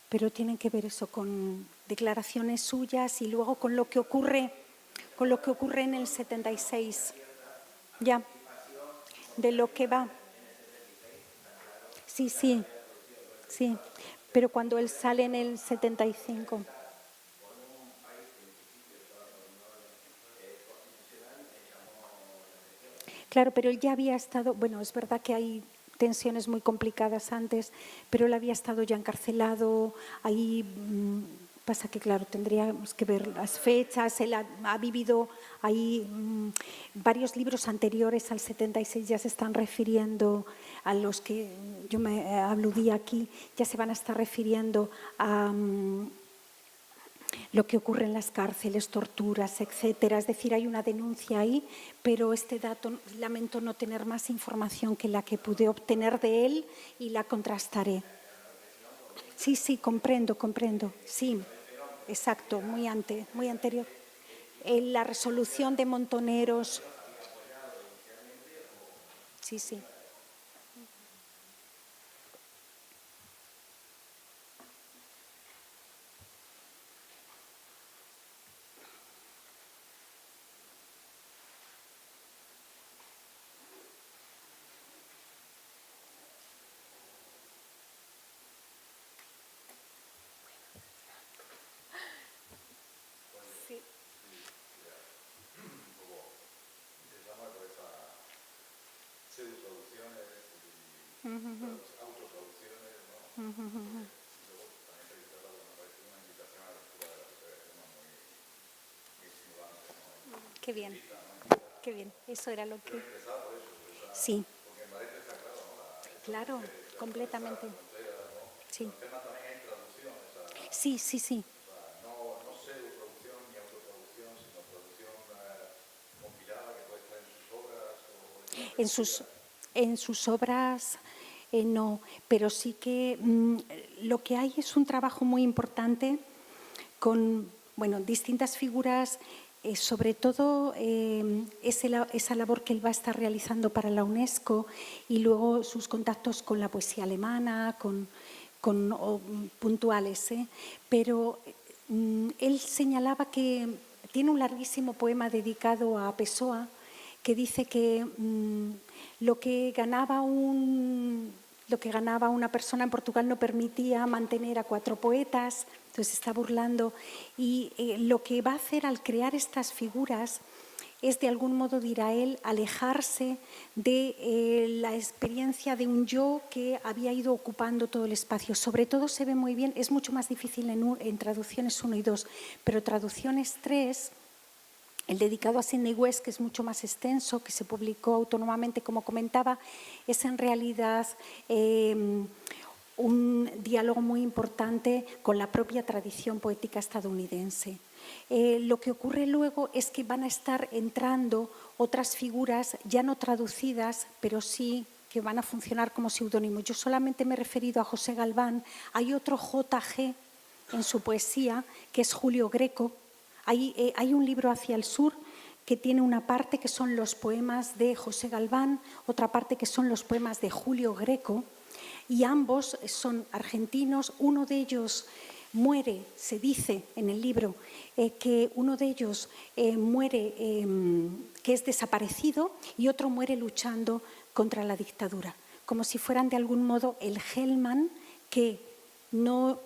Pero tienen que ver eso con declaraciones suyas y luego con lo que ocurre en el 76. Ya, de lo que va. Sí, sí, sí. Pero cuando él sale en el 75. Claro, pero él ya había estado, bueno, es verdad que hay tensiones muy complicadas antes, pero él había estado ya encarcelado, ahí pasa que, claro, tendríamos que ver las fechas, él ha vivido ahí varios libros anteriores al 76 ya se están refiriendo a los que yo me aludí aquí, ya se van a estar refiriendo a lo que ocurre en las cárceles, torturas, etcétera. Es decir, hay una denuncia ahí, pero este dato lamento no tener más información que la que pude obtener de él y la contrastaré. Sí, sí, comprendo. Sí, exacto, muy anterior. La resolución de Montoneros. Sí, sí. Pseudotraducciones y autotraducciones, ¿no? Y luego también entrevistarla, bueno, me parece una invitación a la lectura de la sociedad muy estimulante, ¿no? Qué bien, Invita, ¿no? qué bien. Eso era lo que... Interesado por eso, Sí. porque en Valencia está claro, ¿no? Claro, completamente. Fronteras, ¿no? sí. El tema también es traducción, Sí, sí, sí. no pseudotraducción ni autotraducción, sino traducción compilada que puede estar en sus obras o En sus obras no, pero sí que lo que hay es un trabajo muy importante con distintas figuras, sobre todo esa labor que él va a estar realizando para la UNESCO y luego sus contactos con la poesía alemana, puntuales. Pero él señalaba que tiene un larguísimo poema dedicado a Pessoa que dice que lo que ganaba una persona en Portugal no permitía mantener a 4 poetas, entonces se está burlando. Y lo que va a hacer al crear estas figuras es, de algún modo, dirá él, alejarse de la experiencia de un yo que había ido ocupando todo el espacio. Sobre todo se ve muy bien, es mucho más difícil en traducciones 1 y 2, pero traducciones 3... El dedicado a Sidney West, que es mucho más extenso, que se publicó autónomamente, como comentaba, es en realidad un diálogo muy importante con la propia tradición poética estadounidense. Lo que ocurre luego es que van a estar entrando otras figuras ya no traducidas, pero sí que van a funcionar como seudónimos. Yo solamente me he referido a José Galván. Hay otro JG en su poesía, que es Julio Greco. Hay un libro Hacia el sur que tiene una parte que son los poemas de José Galván, otra parte que son los poemas de Julio Greco, y ambos son argentinos. Uno de ellos muere, se dice en el libro, que uno de ellos muere, que es desaparecido, y otro muere luchando contra la dictadura, como si fueran de algún modo el Hellman que no,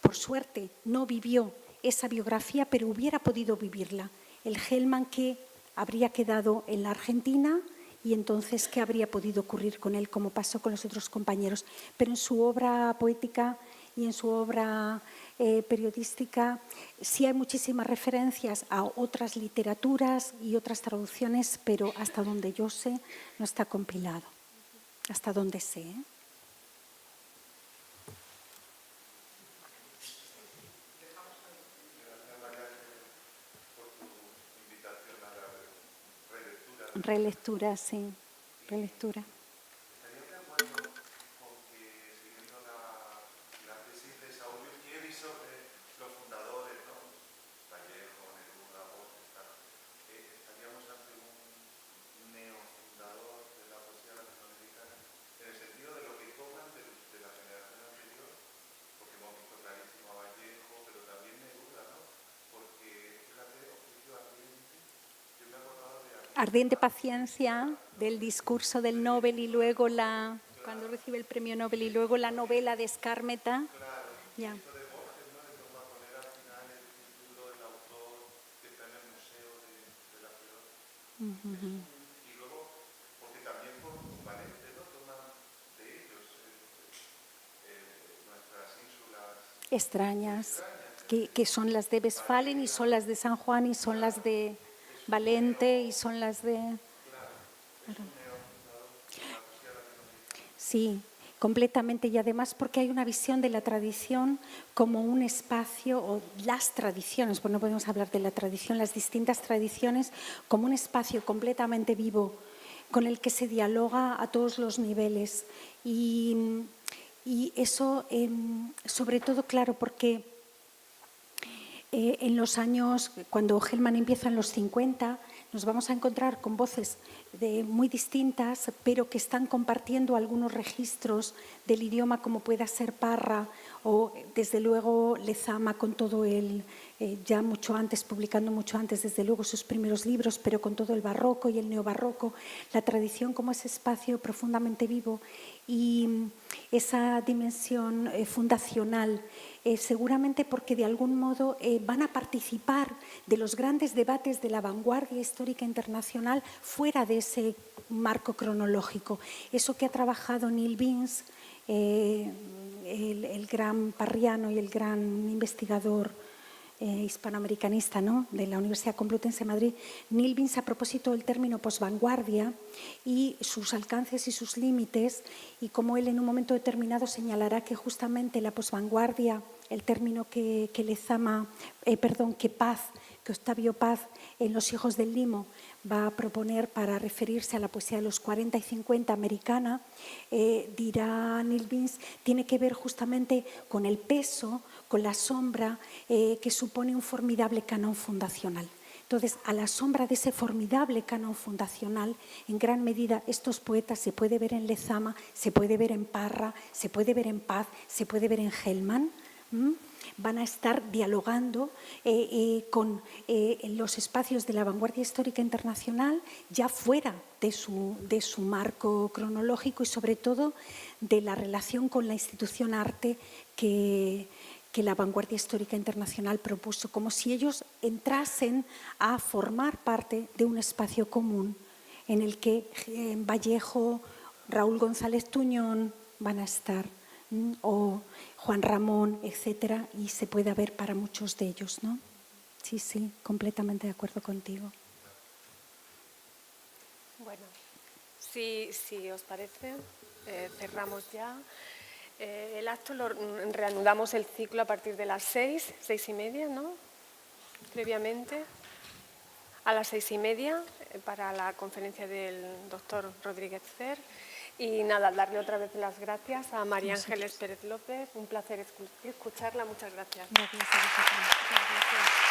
por suerte, no vivió esa biografía, pero hubiera podido vivirla. El Hellman que habría quedado en la Argentina y entonces qué habría podido ocurrir con él, como pasó con los otros compañeros. Pero en su obra poética y en su obra periodística sí hay muchísimas referencias a otras literaturas y otras traducciones, pero hasta donde yo sé no está compilado. Hasta donde sé, Relectura, sí, relectura. ¿Estarías de acuerdo con que, siguiendo la tesis de Saúl, quién sobre los fundadores, ¿no? Vallejo, Neruda, Borges, estaríamos ante un neofundador de la poesía latinoamericana, en el sentido de lo que toman de la generación anterior, porque hemos visto clarísimo a Vallejo, pero también Neruda, ¿no? Porque, fíjate, Oficio Ardiente, yo me acordaba de Ardiente paciencia, del discurso del Nobel, y luego cuando recibe el premio Nobel, y luego la novela de Skármeta. Claro, Ya. esto de Borges, ¿no? De cómo poner al final el título del autor que está en el museo de la ciudad. Y luego, porque también por Valente, ¿no? Toman de ellos nuestras ínsulas Extrañas, que son las de Westfalen y son las de San Juan y son las de Valente y son las de... Claro. Sí, completamente. Y además porque hay una visión de la tradición como un espacio, o las tradiciones, pues no podemos hablar de la tradición, las distintas tradiciones como un espacio completamente vivo con el que se dialoga a todos los niveles. Y eso, sobre todo, claro, porque en los años, cuando Hellman empieza en los 50, nos vamos a encontrar con voces muy distintas, pero que están compartiendo algunos registros del idioma, como pueda ser Parra o, desde luego, Lezama, con todo ya mucho antes, publicando mucho antes, desde luego, sus primeros libros, pero con todo el barroco y el neobarroco, la tradición como ese espacio profundamente vivo y esa dimensión fundacional, seguramente porque de algún modo van a participar de los grandes debates de la vanguardia histórica internacional fuera de ese marco cronológico. Eso que ha trabajado Neil Beans, el gran parriano y el gran investigador hispanoamericanista, ¿no?, de la Universidad Complutense de Madrid, Nilvins, a propósito del término posvanguardia y sus alcances y sus límites, y cómo él en un momento determinado señalará que justamente la posvanguardia, el término que Octavio Paz en Los hijos del limo va a proponer para referirse a la poesía de los 40 y 50 americana, dirá Nilvins, tiene que ver justamente con el peso, con la sombra que supone un formidable canon fundacional. Entonces, a la sombra de ese formidable canon fundacional, en gran medida estos poetas se puede ver en Lezama, se puede ver en Parra, se puede ver en Paz, se puede ver en Hellman. Van a estar dialogando con los espacios de la vanguardia histórica internacional, ya fuera de su marco cronológico y sobre todo de la relación con la institución arte que la vanguardia histórica internacional propuso, como si ellos entrasen a formar parte de un espacio común en el que Vallejo, Raúl González Tuñón van a estar, o Juan Ramón, etcétera, y se puede ver para muchos de ellos, ¿no? Sí, sí, completamente de acuerdo contigo. Bueno, si os parece, cerramos ya. El acto reanudamos el ciclo a partir de las 6:30, ¿no? Previamente, a las 6:30 para la conferencia del doctor Rodríguez Cer. Y nada, darle otra vez las gracias a María Ángeles Pérez López. Un placer escucharla. Muchas gracias. Gracias a vosotros. Gracias.